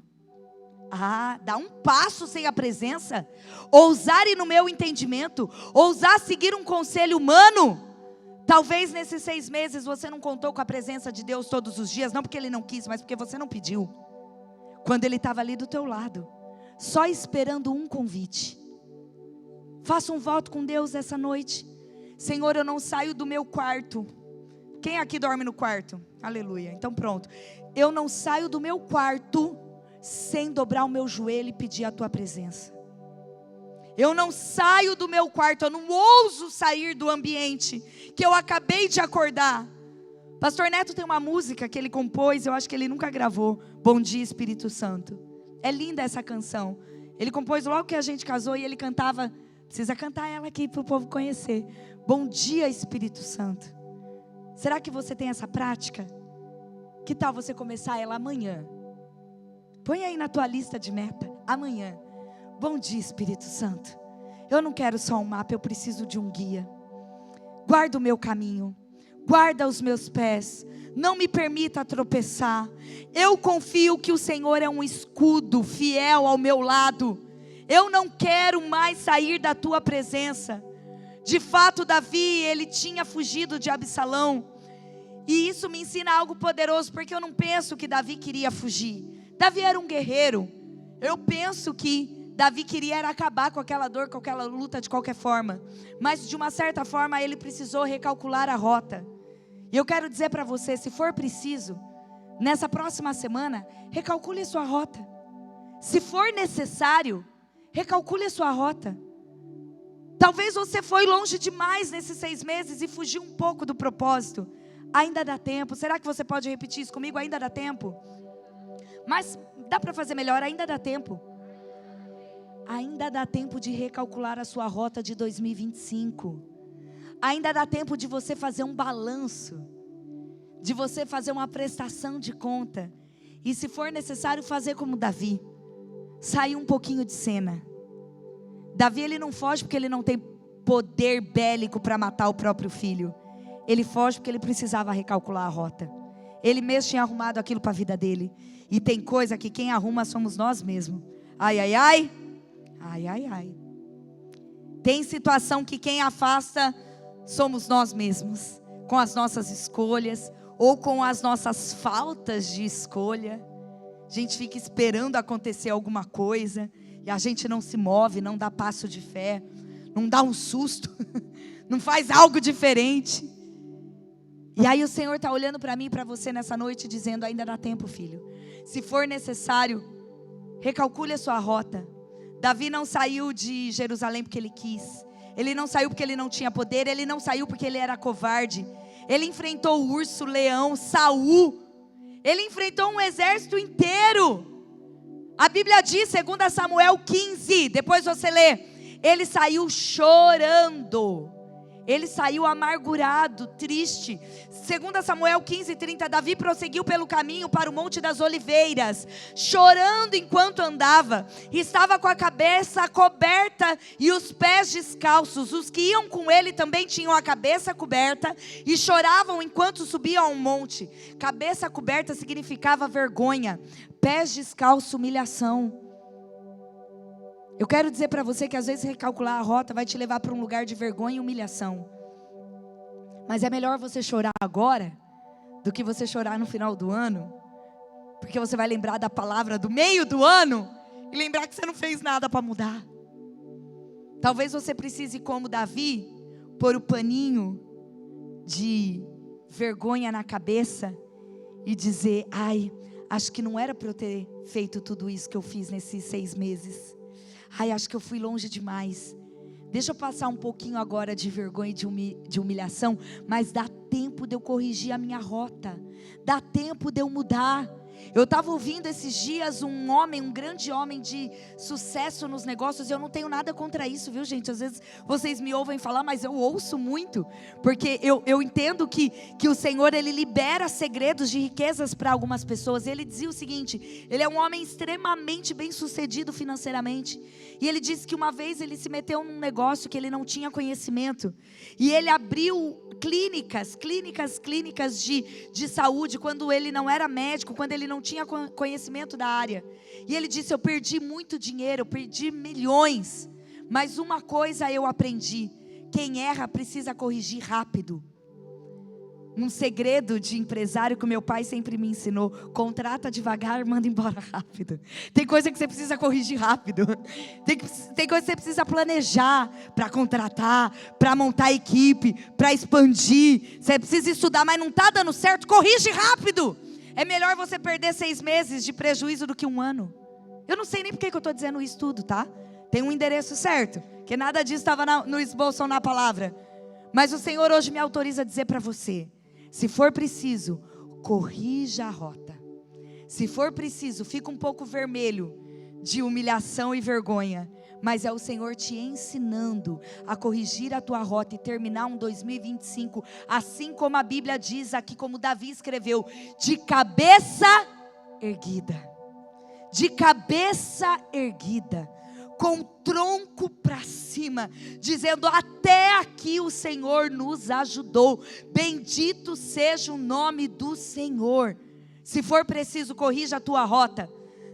Dá um passo sem a presença. Ousar ir no meu entendimento, ousar seguir um conselho humano. Talvez nesses 6 meses você não contou com a presença de Deus todos os dias, não porque Ele não quis, mas porque você não pediu. Quando Ele estava ali do teu lado, só esperando um convite. Faça um voto com Deus essa noite. Senhor, eu não saio do meu quarto. Quem aqui dorme no quarto? Aleluia, então pronto. Eu não saio do meu quarto sem dobrar o meu joelho e pedir a tua presença. Eu não saio do meu quarto, eu não ouso sair do ambiente que eu acabei de acordar. Pastor Neto tem uma música que ele compôs, eu acho que ele nunca gravou, Bom Dia Espírito Santo. É linda essa canção. Ele compôs logo que a gente casou e ele cantava, precisa cantar ela aqui para o povo conhecer. Bom dia Espírito Santo. Será que você tem essa prática? Que tal você começar ela amanhã? Põe aí na tua lista de meta, amanhã. Bom dia Espírito Santo. Eu não quero só um mapa, eu preciso de um guia. Guarda o meu caminho, guarda os meus pés, não me permita tropeçar. Eu confio que o Senhor é um escudo fiel ao meu lado. Eu não quero mais sair da tua presença. De fato, Davi, ele tinha fugido de Absalão. E isso me ensina algo poderoso, porque eu não penso que Davi queria fugir. Davi era um guerreiro. Eu penso que Davi queria era acabar com aquela dor, com aquela luta de qualquer forma. Mas de uma certa forma ele precisou recalcular a rota. E eu quero dizer para você, se for preciso, nessa próxima semana, recalcule a sua rota. Se for necessário, recalcule a sua rota. Talvez você foi longe demais nesses 6 meses e fugiu um pouco do propósito. Ainda dá tempo. Será que você pode repetir isso comigo? Ainda dá tempo. Mas dá para fazer melhor, ainda dá tempo. Ainda dá tempo de recalcular a sua rota de 2025. Ainda dá tempo de você fazer um balanço, de você fazer uma prestação de conta. E se for necessário, fazer como Davi, sair um pouquinho de cena. Davi, ele não foge porque ele não tem poder bélico para matar o próprio filho. Ele foge porque ele precisava recalcular a rota. Ele mesmo tinha arrumado aquilo para a vida dele. E tem coisa que quem arruma somos nós mesmos. Ai, ai, ai. Ai, ai, ai. Tem situação que quem afasta somos nós mesmos. Com as nossas escolhas ou com as nossas faltas de escolha. A gente fica esperando acontecer alguma coisa e a gente não se move, não dá passo de fé, não dá um susto, não faz algo diferente. E aí o Senhor está olhando para mim e para você nessa noite dizendo: ainda dá tempo, filho. Se for necessário, recalcule a sua rota. Davi não saiu de Jerusalém porque ele quis. Ele não saiu porque ele não tinha poder. Ele não saiu porque ele era covarde. Ele enfrentou o urso, o leão, Saul. Ele enfrentou um exército inteiro. A Bíblia diz, 2 Samuel 15, depois você lê, ele saiu chorando. Ele saiu amargurado, triste. 2 Samuel 15:30, Davi prosseguiu pelo caminho para o Monte das Oliveiras, chorando enquanto andava. Estava com a cabeça coberta e os pés descalços. Os que iam com ele também tinham a cabeça coberta e choravam enquanto subiam ao monte. Cabeça coberta significava vergonha, pés descalços, humilhação. Eu quero dizer para você que às vezes recalcular a rota vai te levar para um lugar de vergonha e humilhação. Mas é melhor você chorar agora do que você chorar no final do ano. Porque você vai lembrar da palavra do meio do ano e lembrar que você não fez nada para mudar. Talvez você precise, como Davi, pôr o paninho de vergonha na cabeça e dizer: ai, acho que não era para eu ter feito tudo isso que eu fiz nesses 6 meses. Ai, acho que eu fui longe demais. Deixa eu passar um pouquinho agora de vergonha e de humilhação, mas dá tempo de eu corrigir a minha rota. Dá tempo de eu mudar. Eu estava ouvindo esses dias um grande homem de sucesso nos negócios, e eu não tenho nada contra isso, viu, gente? Às vezes vocês me ouvem falar, mas eu ouço muito, porque eu entendo que o Senhor, Ele libera segredos de riquezas para algumas pessoas. Ele dizia o seguinte: ele é um homem extremamente bem sucedido financeiramente, e ele disse que uma vez ele se meteu num negócio que ele não tinha conhecimento, e ele abriu clínicas de saúde, quando ele não era médico, quando ele não tinha conhecimento da área. E ele disse: eu perdi muito dinheiro, eu perdi milhões, mas uma coisa eu aprendi: quem erra precisa corrigir rápido. Um segredo de empresário que o meu pai sempre me ensinou: contrata devagar, manda embora rápido. Tem coisa que você precisa corrigir rápido. Tem coisa que você precisa planejar para contratar, para montar equipe, para expandir. Você precisa estudar, mas não está dando certo, corrige rápido. É melhor você perder 6 meses de prejuízo do que 1 ano. Eu não sei nem por que eu estou dizendo isso tudo, tá? Tem um endereço certo, que nada disso estava no esboço ou na palavra. Mas o Senhor hoje me autoriza a dizer para você: se for preciso, corrija a rota. Se for preciso, fica um pouco vermelho de humilhação e vergonha, mas é o Senhor te ensinando a corrigir a tua rota e terminar um 2025, assim como a Bíblia diz aqui, como Davi escreveu, de cabeça erguida. De cabeça erguida, com o tronco para cima, dizendo: até aqui o Senhor nos ajudou, bendito seja o nome do Senhor. Se for preciso, corrija a tua rota.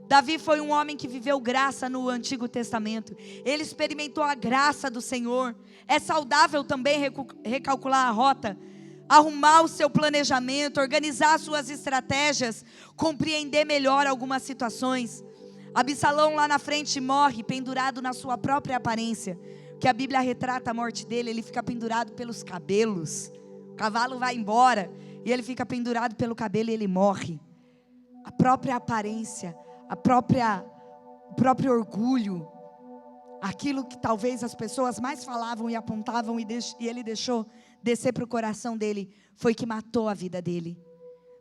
Davi foi um homem que viveu graça no Antigo Testamento. Ele experimentou a graça do Senhor. É saudável também recalcular a rota, arrumar o seu planejamento, organizar suas estratégias, compreender melhor algumas situações. Absalão lá na frente morre pendurado na sua própria aparência, que a Bíblia retrata a morte dele. Ele fica pendurado pelos cabelos. O cavalo vai embora e ele fica pendurado pelo cabelo e ele morre. A própria aparência, o próprio orgulho, aquilo que talvez as pessoas mais falavam e apontavam, e ele deixou descer para o coração dele, foi que matou a vida dele.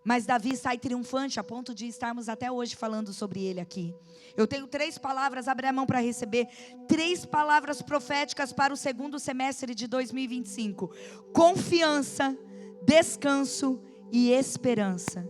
Mas Davi sai triunfante, a ponto de estarmos até hoje falando sobre ele aqui. Eu tenho 3 palavras, abre a mão para receber. 3 palavras proféticas para o segundo semestre de 2025. Confiança, descanso e esperança.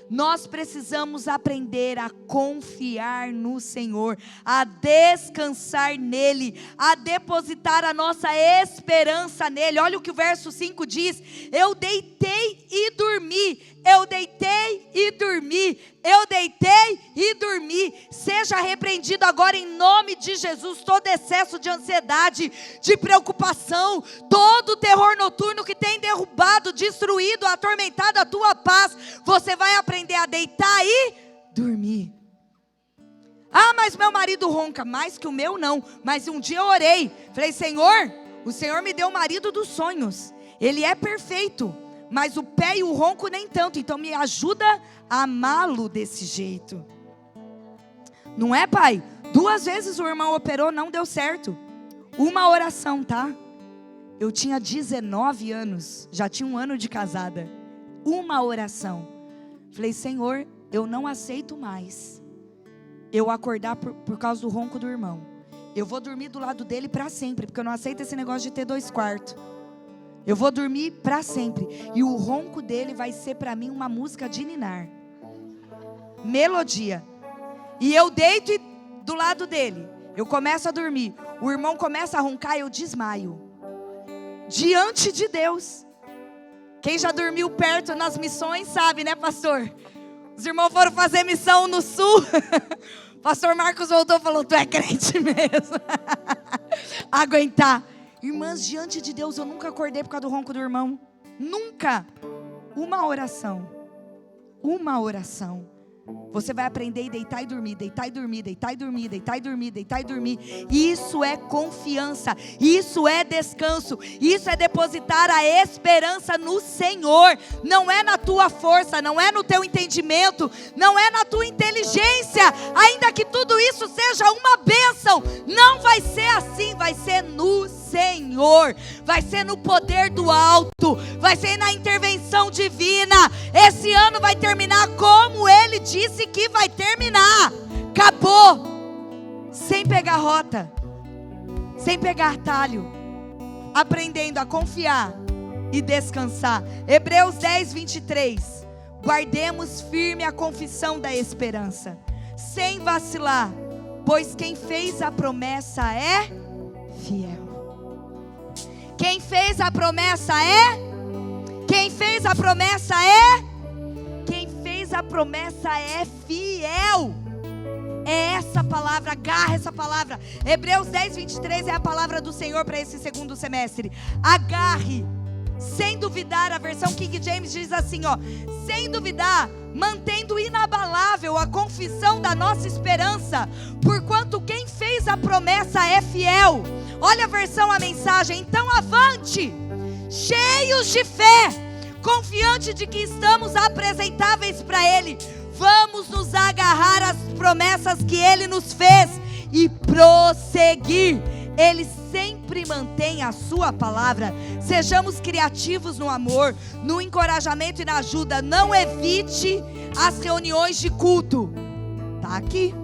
Nós precisamos aprender a confiar no Senhor, a descansar nele, a depositar a nossa esperança nele. Olha o que o verso 5 diz: eu deitei e dormi, eu deitei e dormi, eu deitei e dormi. Seja repreendido agora em nome de Jesus todo excesso de ansiedade, de preocupação, todo terror noturno que tem derrubado, destruído, atormentado a tua paz. Você vai aprender a deitar e dormir. Ah, mas meu marido ronca. Mais que o meu, não. Mas um dia eu orei. Falei, Senhor, o Senhor me deu o marido dos sonhos. Ele é perfeito. Mas o pé e o ronco nem tanto. Então me ajuda a amá-lo desse jeito. Não é, pai? 2 vezes o irmão operou, não deu certo. Uma oração, tá? Eu tinha 19 anos. Já tinha 1 ano de casada. Uma oração. Falei, Senhor, eu não aceito mais eu acordar por causa do ronco do irmão. Eu vou dormir do lado dele para sempre, porque eu não aceito esse negócio de ter 2 quartos. Eu vou dormir para sempre. E o ronco dele vai ser para mim uma música de ninar. Melodia. E eu deito do lado dele. Eu começo a dormir. O irmão começa a roncar e eu desmaio. Diante de Deus. Quem já dormiu perto nas missões sabe, né, pastor? Os irmãos foram fazer missão no sul. Pastor Marcos voltou e falou, tu é crente mesmo. Aguentar. Irmãs, diante de Deus, eu nunca acordei por causa do ronco do irmão. Nunca. Uma oração. Uma oração. Você vai aprender a deitar e dormir, deitar e dormir, deitar e dormir, deitar e dormir, deitar e dormir. Isso é confiança, isso é descanso, isso é depositar a esperança no Senhor. Não é na tua força, não é no teu entendimento, não é na tua inteligência. Ainda que tudo isso seja uma bênção, não vai ser assim, vai ser no Senhor, vai ser no poder do alto, vai ser na intervenção divina. Esse ano vai terminar como Ele disse que vai terminar. Acabou. Sem pegar rota, sem pegar talho, aprendendo a confiar e descansar. Hebreus 10, 23. Guardemos firme a confissão da esperança, sem vacilar, pois quem fez a promessa é fiel. Quem fez a promessa é? Quem fez a promessa é? Quem fez a promessa é fiel. É essa palavra, agarra essa palavra. Hebreus 10, 23 é a palavra do Senhor para esse segundo semestre. Agarre, sem duvidar. A versão King James diz assim, ó: sem duvidar, mantendo inabalável a confissão da nossa esperança, porquanto quem fez a promessa é fiel. Olha a versão, a mensagem. Então avante, cheios de fé, confiante de que estamos apresentáveis para Ele. Vamos nos agarrar às promessas que Ele nos fez e prosseguir. Ele sempre mantém a sua palavra. Sejamos criativos no amor, no encorajamento e na ajuda. Não evite as reuniões de culto. Tá aqui.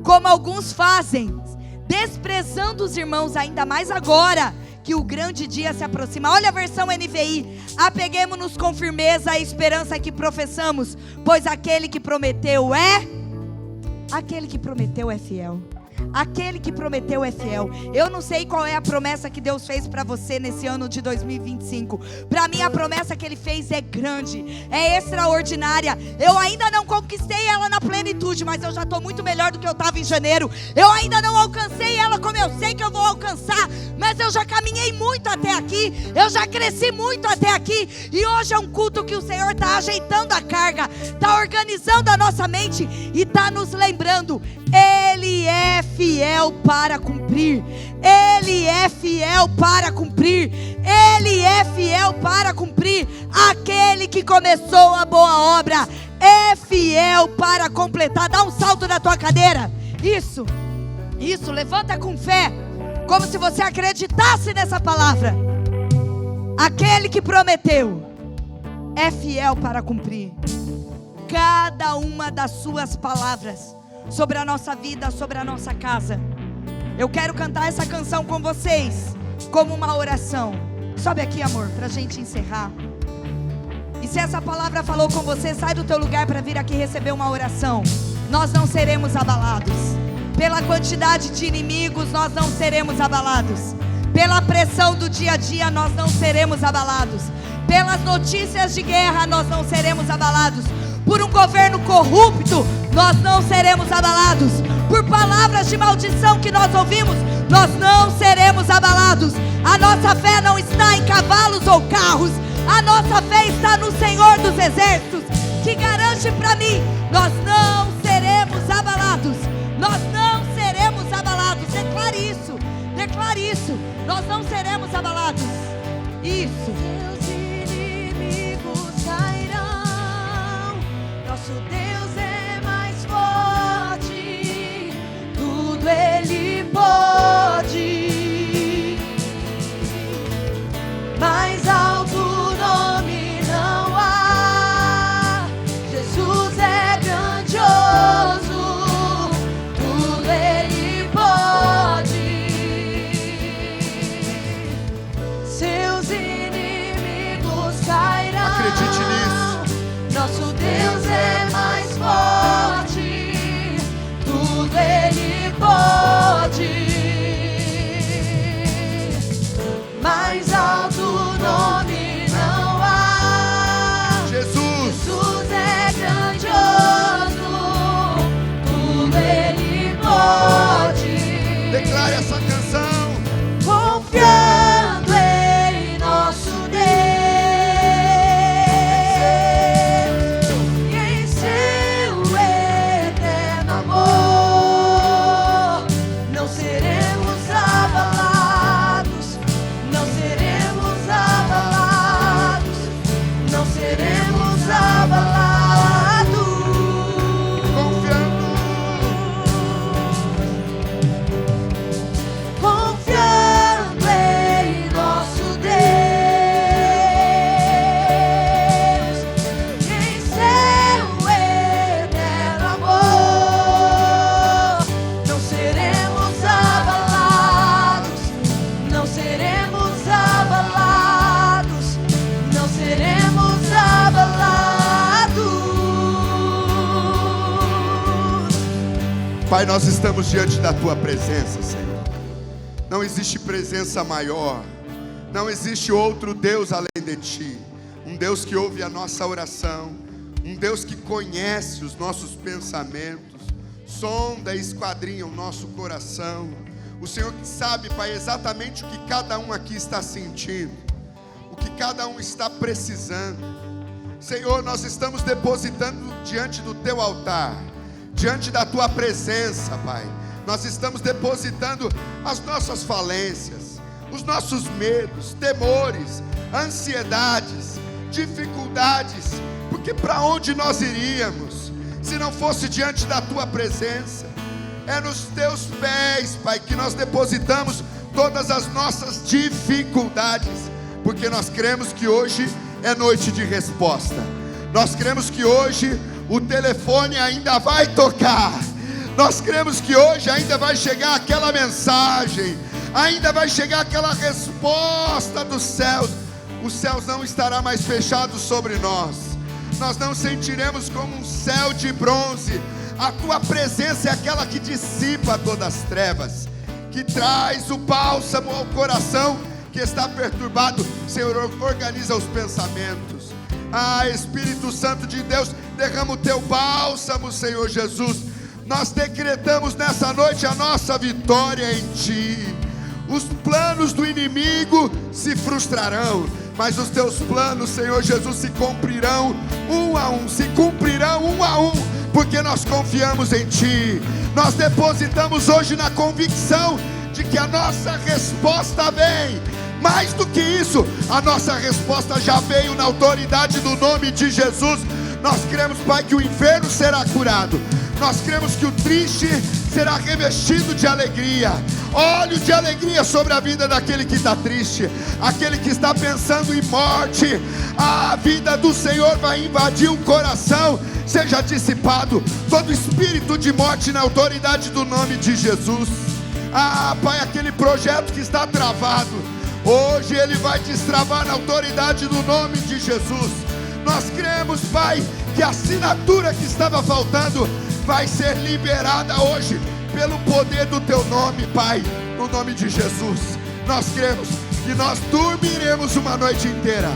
Como alguns fazem, desprezando os irmãos, ainda mais agora que o grande dia se aproxima. Olha a versão NVI. Apeguemo-nos com firmeza à esperança que professamos, pois aquele que prometeu é fiel. Aquele que prometeu é fiel. Eu não sei qual é a promessa que Deus fez para você nesse ano de 2025. Para mim a promessa que Ele fez é grande, é extraordinária. Eu ainda não conquistei ela na plenitude, mas eu já estou muito melhor do que eu estava em janeiro. Eu ainda não alcancei ela como eu sei que eu vou alcançar, mas eu já caminhei muito até aqui, eu já cresci muito até aqui. E hoje é um culto que o Senhor está ajeitando a carga, está organizando a nossa mente e está nos lembrando: Ele é fiel para cumprir. Ele é fiel para cumprir. Ele é fiel para cumprir. Aquele que começou a boa obra é fiel para completar. Dá um salto na tua cadeira. Isso, levanta com fé, como se você acreditasse nessa palavra. Aquele que prometeu é fiel para cumprir cada uma das suas palavras sobre a nossa vida, sobre a nossa casa. Eu quero cantar essa canção com vocês como uma oração. Sobe aqui, amor, pra gente encerrar. E se essa palavra falou com você, sai do teu lugar para vir aqui receber uma oração. Nós não seremos abalados. Pela quantidade de inimigos, nós não seremos abalados. Pela pressão do dia a dia, nós não seremos abalados. Pelas notícias de guerra, nós não seremos abalados. Por um governo corrupto, nós não seremos abalados. Por palavras de maldição que nós ouvimos, nós não seremos abalados. A nossa fé não está em cavalos ou carros. A nossa fé está no Senhor dos Exércitos, que garante para mim: nós não seremos abalados. Nós não seremos abalados. Declare isso. Declare isso. Nós não seremos abalados. Isso. Seus inimigos cairão. Nosso Deus é mais forte. Tudo Ele pode. Mais alto nome não há. Jesus é grandioso. Tudo Ele pode. Seus inimigos cairão. Acredite nisso. Nosso Deus é mais forte. Tudo Ele pode. Mais alto nome não há. Jesus é grandioso. Tudo Ele pode. Declare essa canção. Confiando em nosso Deus e em seu eterno amor, não seremos abalados, não seremos abalados, não seremos abalados. Confiando em nosso Deus, em seu eterno amor, não seremos abalados, não seremos abalados, não seremos abalados. Pai, nós estamos diante da Tua presença, Senhor. Não existe presença maior, não existe outro Deus além de Ti. Um Deus que ouve a nossa oração, um Deus que conhece os nossos pensamentos, sonda e esquadrinha o nosso coração. O Senhor que sabe, Pai, exatamente o que cada um aqui está sentindo, o que cada um está precisando. Senhor, nós estamos depositando diante do Teu altar, diante da Tua presença, Pai. Nós estamos depositando as nossas falências, os nossos medos, temores, ansiedades, dificuldades, porque para onde nós iríamos se não fosse diante da Tua presença? É nos Teus pés, Pai, que nós depositamos todas as nossas dificuldades, porque nós cremos que hoje é noite de resposta. Nós cremos que hoje o telefone ainda vai tocar. Nós cremos que hoje ainda vai chegar aquela mensagem, ainda vai chegar aquela resposta dos céus. Os céus não estarão mais fechados sobre nós. Nós não sentiremos como um céu de bronze. A Tua presença é aquela que dissipa todas as trevas, que traz o bálsamo ao coração que está perturbado. Senhor, organiza os pensamentos. Ah, Espírito Santo de Deus, derrama o Teu bálsamo, Senhor Jesus. Nós decretamos nessa noite a nossa vitória em Ti. Os planos do inimigo se frustrarão, mas os Teus planos, Senhor Jesus, se cumprirão um a um, porque nós confiamos em Ti. Nós depositamos hoje na convicção de que a nossa resposta vem. Mais do que isso, a nossa resposta já veio na autoridade do nome de Jesus. Nós cremos, Pai, que o enfermo será curado. Nós cremos que o triste será revestido de alegria. Óleo de alegria sobre a vida daquele que está triste, aquele que está pensando em morte. A vida do Senhor vai invadir o coração. Seja dissipado todo espírito de morte na autoridade do nome de Jesus. Ah, Pai, aquele projeto que está travado, hoje ele vai destravar na autoridade do nome de Jesus. Nós cremos, Pai, que a assinatura que estava faltando vai ser liberada hoje pelo poder do Teu nome, Pai, no nome de Jesus. Nós cremos que nós dormiremos uma noite inteira,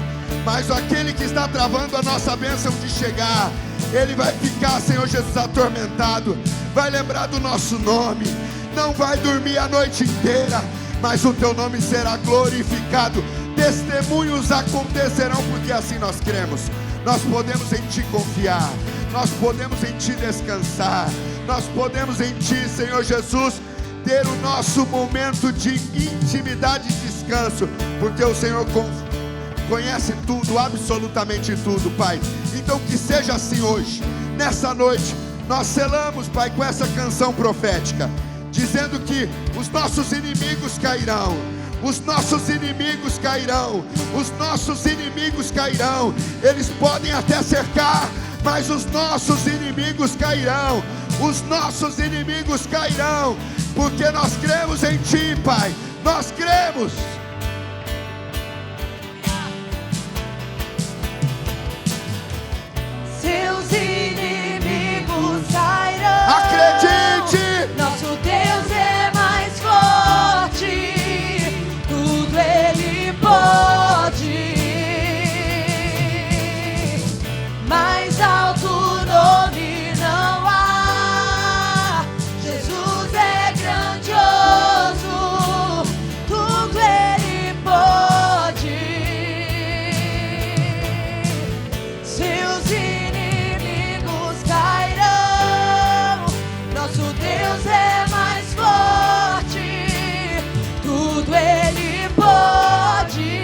mas aquele que está travando a nossa bênção de chegar, ele vai ficar, Senhor Jesus, atormentado, vai lembrar do nosso nome, não vai dormir a noite inteira, mas o Teu nome será glorificado. Testemunhos acontecerão, porque assim nós cremos. Nós podemos em Ti confiar, nós podemos em Ti descansar, nós podemos em Ti, Senhor Jesus, ter o nosso momento de intimidade e descanso, porque o Senhor conhece tudo, absolutamente tudo, Pai. Então que seja assim hoje, nessa noite. Nós selamos, Pai, com essa canção profética, dizendo que os nossos inimigos cairão. Os nossos inimigos cairão. Os nossos inimigos cairão. Eles podem até cercar, mas os nossos inimigos cairão. Os nossos inimigos cairão, porque nós cremos em Ti, Pai. Nós cremos. Seus inimigos cairão. Acredite! Nosso Deus é mais forte. Tudo Ele pode. Mais alto nome não há. Jesus é grandioso. Tudo Ele pode. Seus inimigos cairão. Nosso Deus é mais forte. Tudo Ele pode.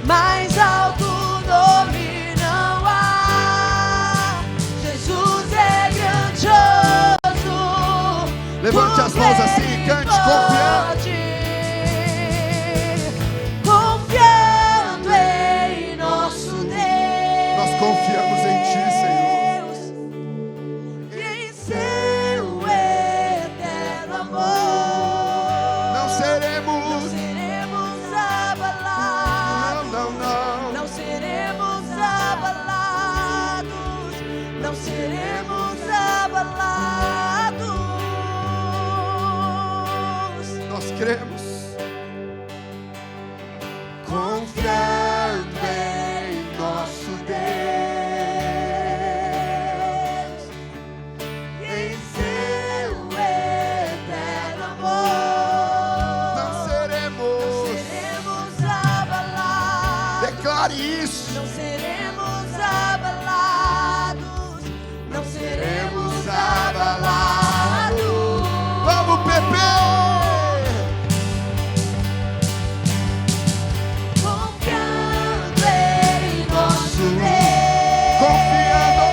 Mais alto nome não há. Jesus é grandioso. Levante as mãos assim e cante confiando. Confiando em nosso Deus. Nós confiamos em Ti, Senhor. E em seu eterno amor. Não seremos abalados. Não seremos abalados. Não seremos abalados. Nós cremos. Confiando em nosso Deus, Em seu eterno amor. não seremos. Abalados. Declare isso. Não seremos abalados. Não seremos abalados. Vamos, Pepe! Confiando em nosso Deus. Confiando.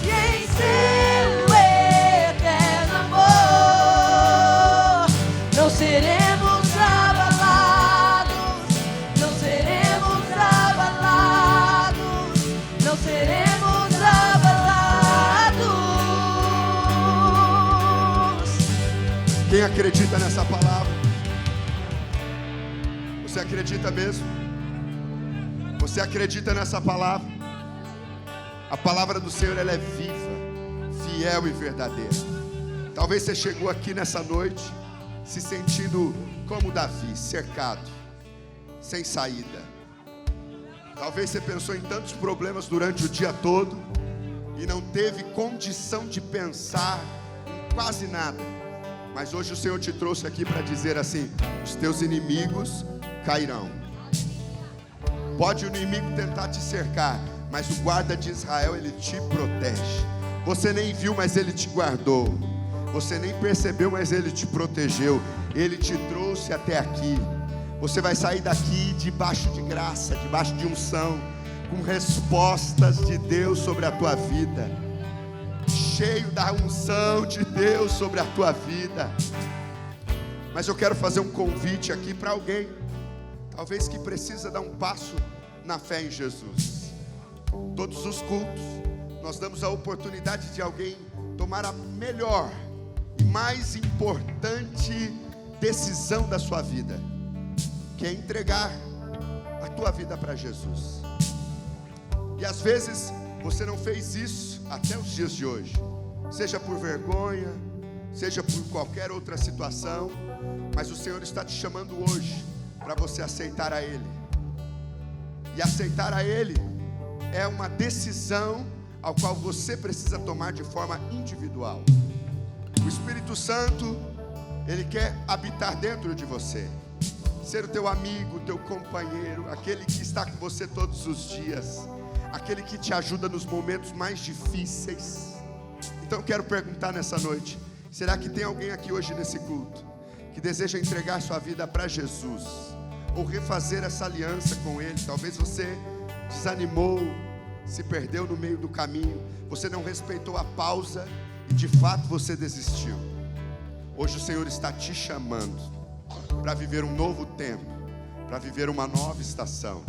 E em seu eterno amor. Não seremos abalados. Não seremos abalados. Não seremos abalados. Quem acredita nessa palavra? Você acredita mesmo? Você acredita nessa palavra? A palavra do Senhor, ela é viva, fiel e verdadeira. Talvez você chegou aqui nessa noite se sentindo como Davi, cercado, sem saída. Talvez você pensou em tantos problemas durante o dia todo e não teve condição de pensar em quase nada. Mas hoje o Senhor te trouxe aqui para dizer assim: os teus inimigos cairão. Pode o inimigo tentar te cercar, mas o guarda de Israel, ele te protege. Você nem viu, mas ele te guardou. Você nem percebeu, mas ele te protegeu. Ele te trouxe até aqui. Você vai sair daqui debaixo de graça, debaixo de unção, com respostas de Deus sobre a tua vida, cheio da unção de Deus sobre a tua vida. Mas eu quero fazer um convite aqui para alguém, talvez que precisa dar um passo na fé em Jesus. Todos os cultos nós damos a oportunidade de alguém tomar a melhor e mais importante decisão da sua vida, que é entregar a tua vida para Jesus. E às vezes você não fez isso até os dias de hoje, seja por vergonha, seja por qualquer outra situação, mas o Senhor está te chamando hoje para você aceitar a Ele. E aceitar a Ele é uma decisão ao qual você precisa tomar de forma individual. O Espírito Santo, Ele quer habitar dentro de você, ser o teu amigo, o teu companheiro, aquele que está com você todos os dias, aquele que te ajuda nos momentos mais difíceis. Então eu quero perguntar nessa noite: será que tem alguém aqui hoje nesse culto que deseja entregar sua vida para Jesus, ou refazer essa aliança com Ele? Talvez você desanimou, se perdeu no meio do caminho, você não respeitou a pausa e de fato você desistiu. Hoje o Senhor está te chamando para viver um novo tempo, para viver uma nova estação,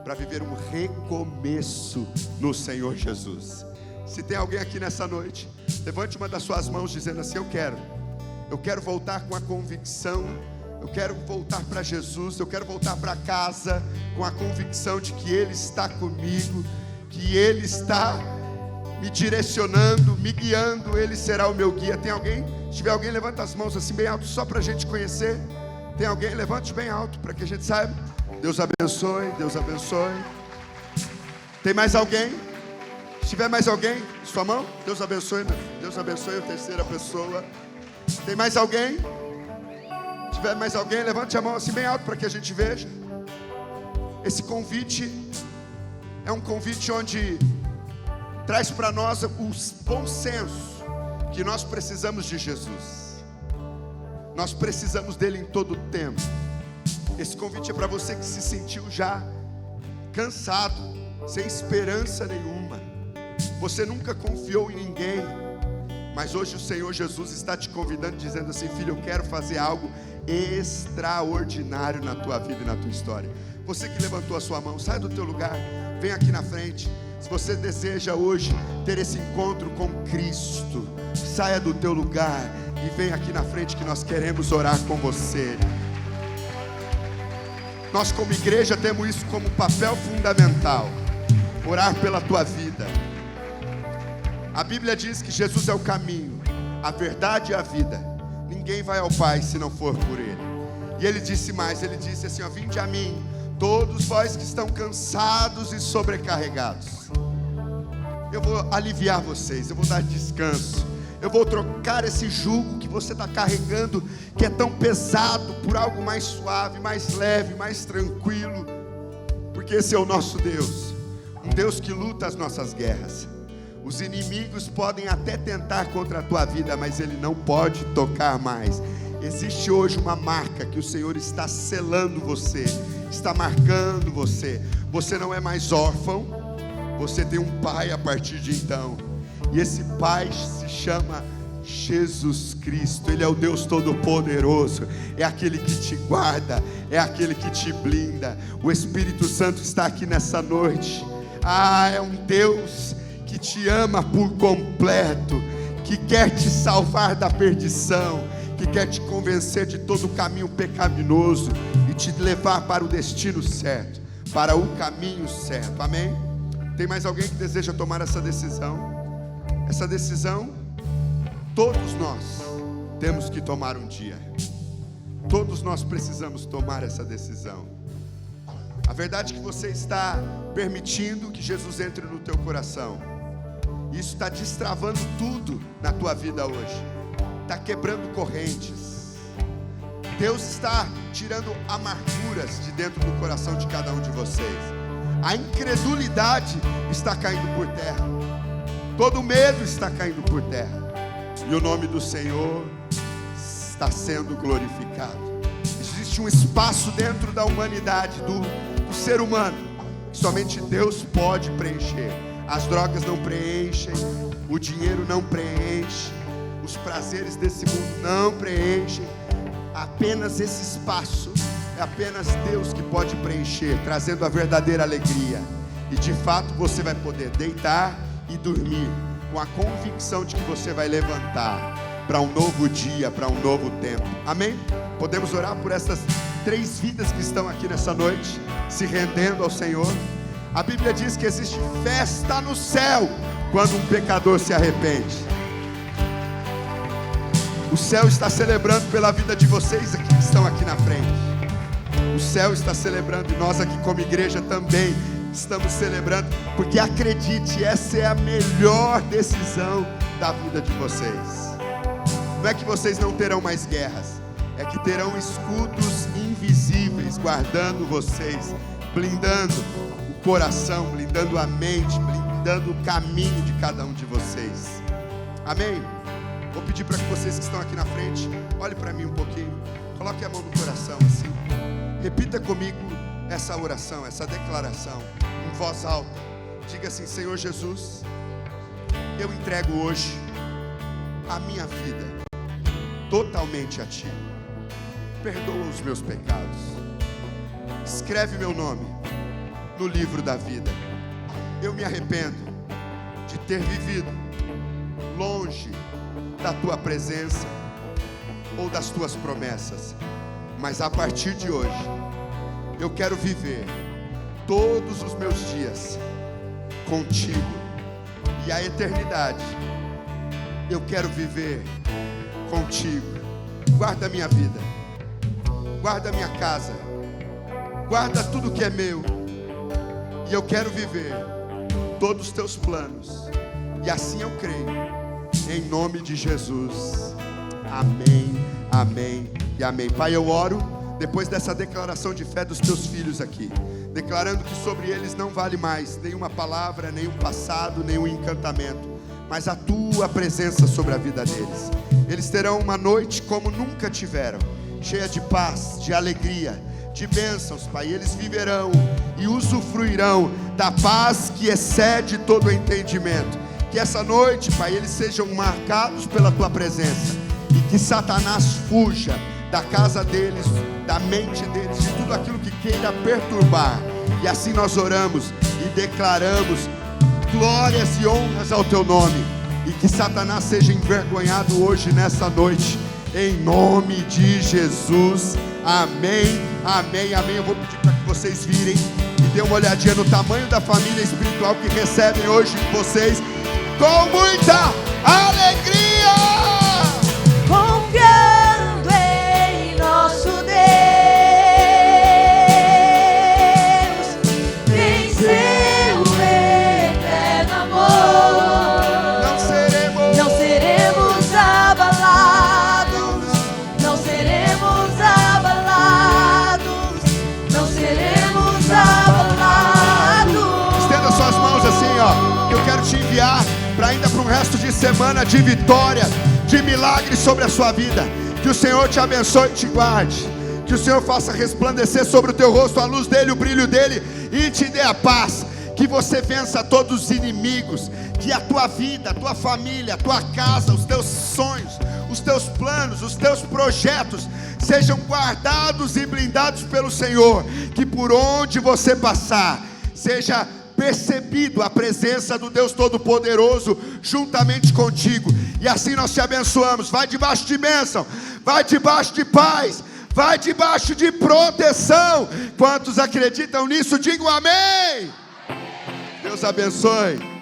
para viver um recomeço no Senhor Jesus. Se tem alguém aqui nessa noite, levante uma das suas mãos dizendo assim: eu quero voltar com a convicção, eu quero voltar para Jesus, eu quero voltar para casa com a convicção de que Ele está comigo, que Ele está me direcionando, me guiando, Ele será o meu guia. Tem alguém? Se tiver alguém, levanta as mãos assim bem alto, só para a gente conhecer. Tem alguém? Levante bem alto, para que a gente saiba. Deus abençoe, Deus abençoe. Tem mais alguém? Se tiver mais alguém, sua mão. Deus abençoe, Deus abençoe a terceira pessoa. Tem mais alguém? Se tiver mais alguém, levante a mão assim bem alto, para que a gente veja. Esse convite é um convite onde traz para nós o bom senso que nós precisamos de Jesus. Nós precisamos dele em todo o tempo. Esse convite é para você que se sentiu já cansado, sem esperança nenhuma. Você nunca confiou em ninguém, mas hoje o Senhor Jesus está te convidando, dizendo assim: filho, eu quero fazer algo extraordinário na tua vida e na tua história. Você que levantou a sua mão, sai do teu lugar, vem aqui na frente. Se você deseja hoje ter esse encontro com Cristo, saia do teu lugar e vem aqui na frente, que nós queremos orar com você. Nós como igreja temos isso como papel fundamental: orar pela tua vida. A Bíblia diz que Jesus é o caminho, a verdade e a vida. Ninguém vai ao Pai se não for por Ele. E Ele disse mais, Ele disse assim: ó, vinde a mim, todos vós que estão cansados e sobrecarregados. Eu vou aliviar vocês, eu vou dar descanso. Eu vou trocar esse jugo que você está carregando, que é tão pesado, por algo mais suave, mais leve, mais tranquilo. Porque esse é o nosso Deus, um Deus que luta as nossas guerras. Os inimigos podem até tentar contra a tua vida, mas Ele não pode tocar mais. Existe hoje uma marca que o Senhor está selando você, está marcando você. Você não é mais órfão, você tem um pai a partir de então. E esse Pai se chama Jesus Cristo. Ele é o Deus Todo-Poderoso, é aquele que te guarda, é aquele que te blinda. O Espírito Santo está aqui nessa noite. É um Deus que te ama por completo, que quer te salvar da perdição, que quer te convencer de todo o caminho pecaminoso e te levar para o destino certo, para o caminho certo. Amém? Tem mais alguém que deseja tomar essa decisão? Essa decisão, todos nós temos que tomar um dia. Todos nós precisamos tomar essa decisão. A verdade é que você está permitindo que Jesus entre no teu coração. Isso está destravando tudo na tua vida hoje. Está quebrando correntes. Deus está tirando amarguras de dentro do coração de cada um de vocês. A incredulidade está caindo por terra. Todo medo está caindo por terra. E o nome do Senhor está sendo glorificado. Existe um espaço dentro da humanidade, do ser humano, que somente Deus pode preencher. As drogas não preenchem, o dinheiro não preenche, os prazeres desse mundo não preenchem. Apenas esse espaço é apenas Deus que pode preencher, trazendo a verdadeira alegria. E de fato você vai poder deitar e dormir com a convicção de que você vai levantar para um novo dia, para um novo tempo. Amém? Podemos orar por essas 3 vidas que estão aqui nessa noite, se rendendo ao Senhor. A Bíblia diz que existe festa no céu quando um pecador se arrepende. O céu está celebrando pela vida de vocês aqui que estão aqui na frente. O céu está celebrando e nós aqui como igreja também estamos celebrando, porque acredite, essa é a melhor decisão da vida de vocês. Não é que vocês não terão mais guerras, é que terão escudos invisíveis guardando vocês blindando o coração, blindando a mente, blindando o caminho de cada um de vocês. Amém? Vou pedir para que vocês que estão aqui na frente, olhem para mim um pouquinho, coloque a mão no coração assim, repita comigo essa oração, essa declaração, em voz alta. Diga assim: Senhor Jesus, eu entrego hoje a minha vida totalmente a Ti. Perdoa os meus pecados. Escreve meu nome no livro da vida. Eu me arrependo de ter vivido longe da Tua presença ou das Tuas promessas. Mas a partir de hoje, eu quero viver todos os meus dias contigo. E a eternidade eu quero viver contigo. Guarda a minha vida, guarda a minha casa, guarda tudo que é meu. E eu quero viver todos os teus planos. E assim eu creio, em nome de Jesus. Amém, amém e amém. Pai, eu oro depois dessa declaração de fé dos teus filhos aqui, declarando que sobre eles não vale mais nenhuma palavra, nenhum passado, nenhum encantamento, mas a Tua presença sobre a vida deles. Eles terão uma noite como nunca tiveram, cheia de paz, de alegria, de bênçãos, Pai. Eles viverão e usufruirão da paz que excede todo o entendimento. Que essa noite, Pai, eles sejam marcados pela Tua presença, e que Satanás fuja da casa deles, da mente deles, de tudo aquilo que queira perturbar. E assim nós oramos e declaramos glórias e honras ao Teu nome, e que Satanás seja envergonhado hoje, nessa noite, em nome de Jesus. Amém, amém, amém. Eu vou pedir para que vocês virem e dêem uma olhadinha no tamanho da família espiritual que recebem hoje vocês com muita alegria. Confiando em nosso Deus, em seu eterno amor, não seremos abalados, não seremos abalados, não seremos abalados. Estenda suas mãos assim, ó. Eu quero te enviar ainda para um resto de semana de vitória, de milagres sobre a sua vida. Que o Senhor te abençoe e te guarde. Que o Senhor faça resplandecer sobre o teu rosto a luz dele, o brilho dele, e te dê a paz. Que você vença todos os inimigos. Que a tua vida, a tua família, a tua casa, os teus sonhos, os teus planos, os teus projetos sejam guardados e blindados pelo Senhor. Que por onde você passar, seja percebido a presença do Deus Todo-Poderoso juntamente contigo. E assim nós te abençoamos. Vai debaixo de bênção, vai debaixo de paz, vai debaixo de proteção. Quantos acreditam nisso, digam amém. Deus abençoe.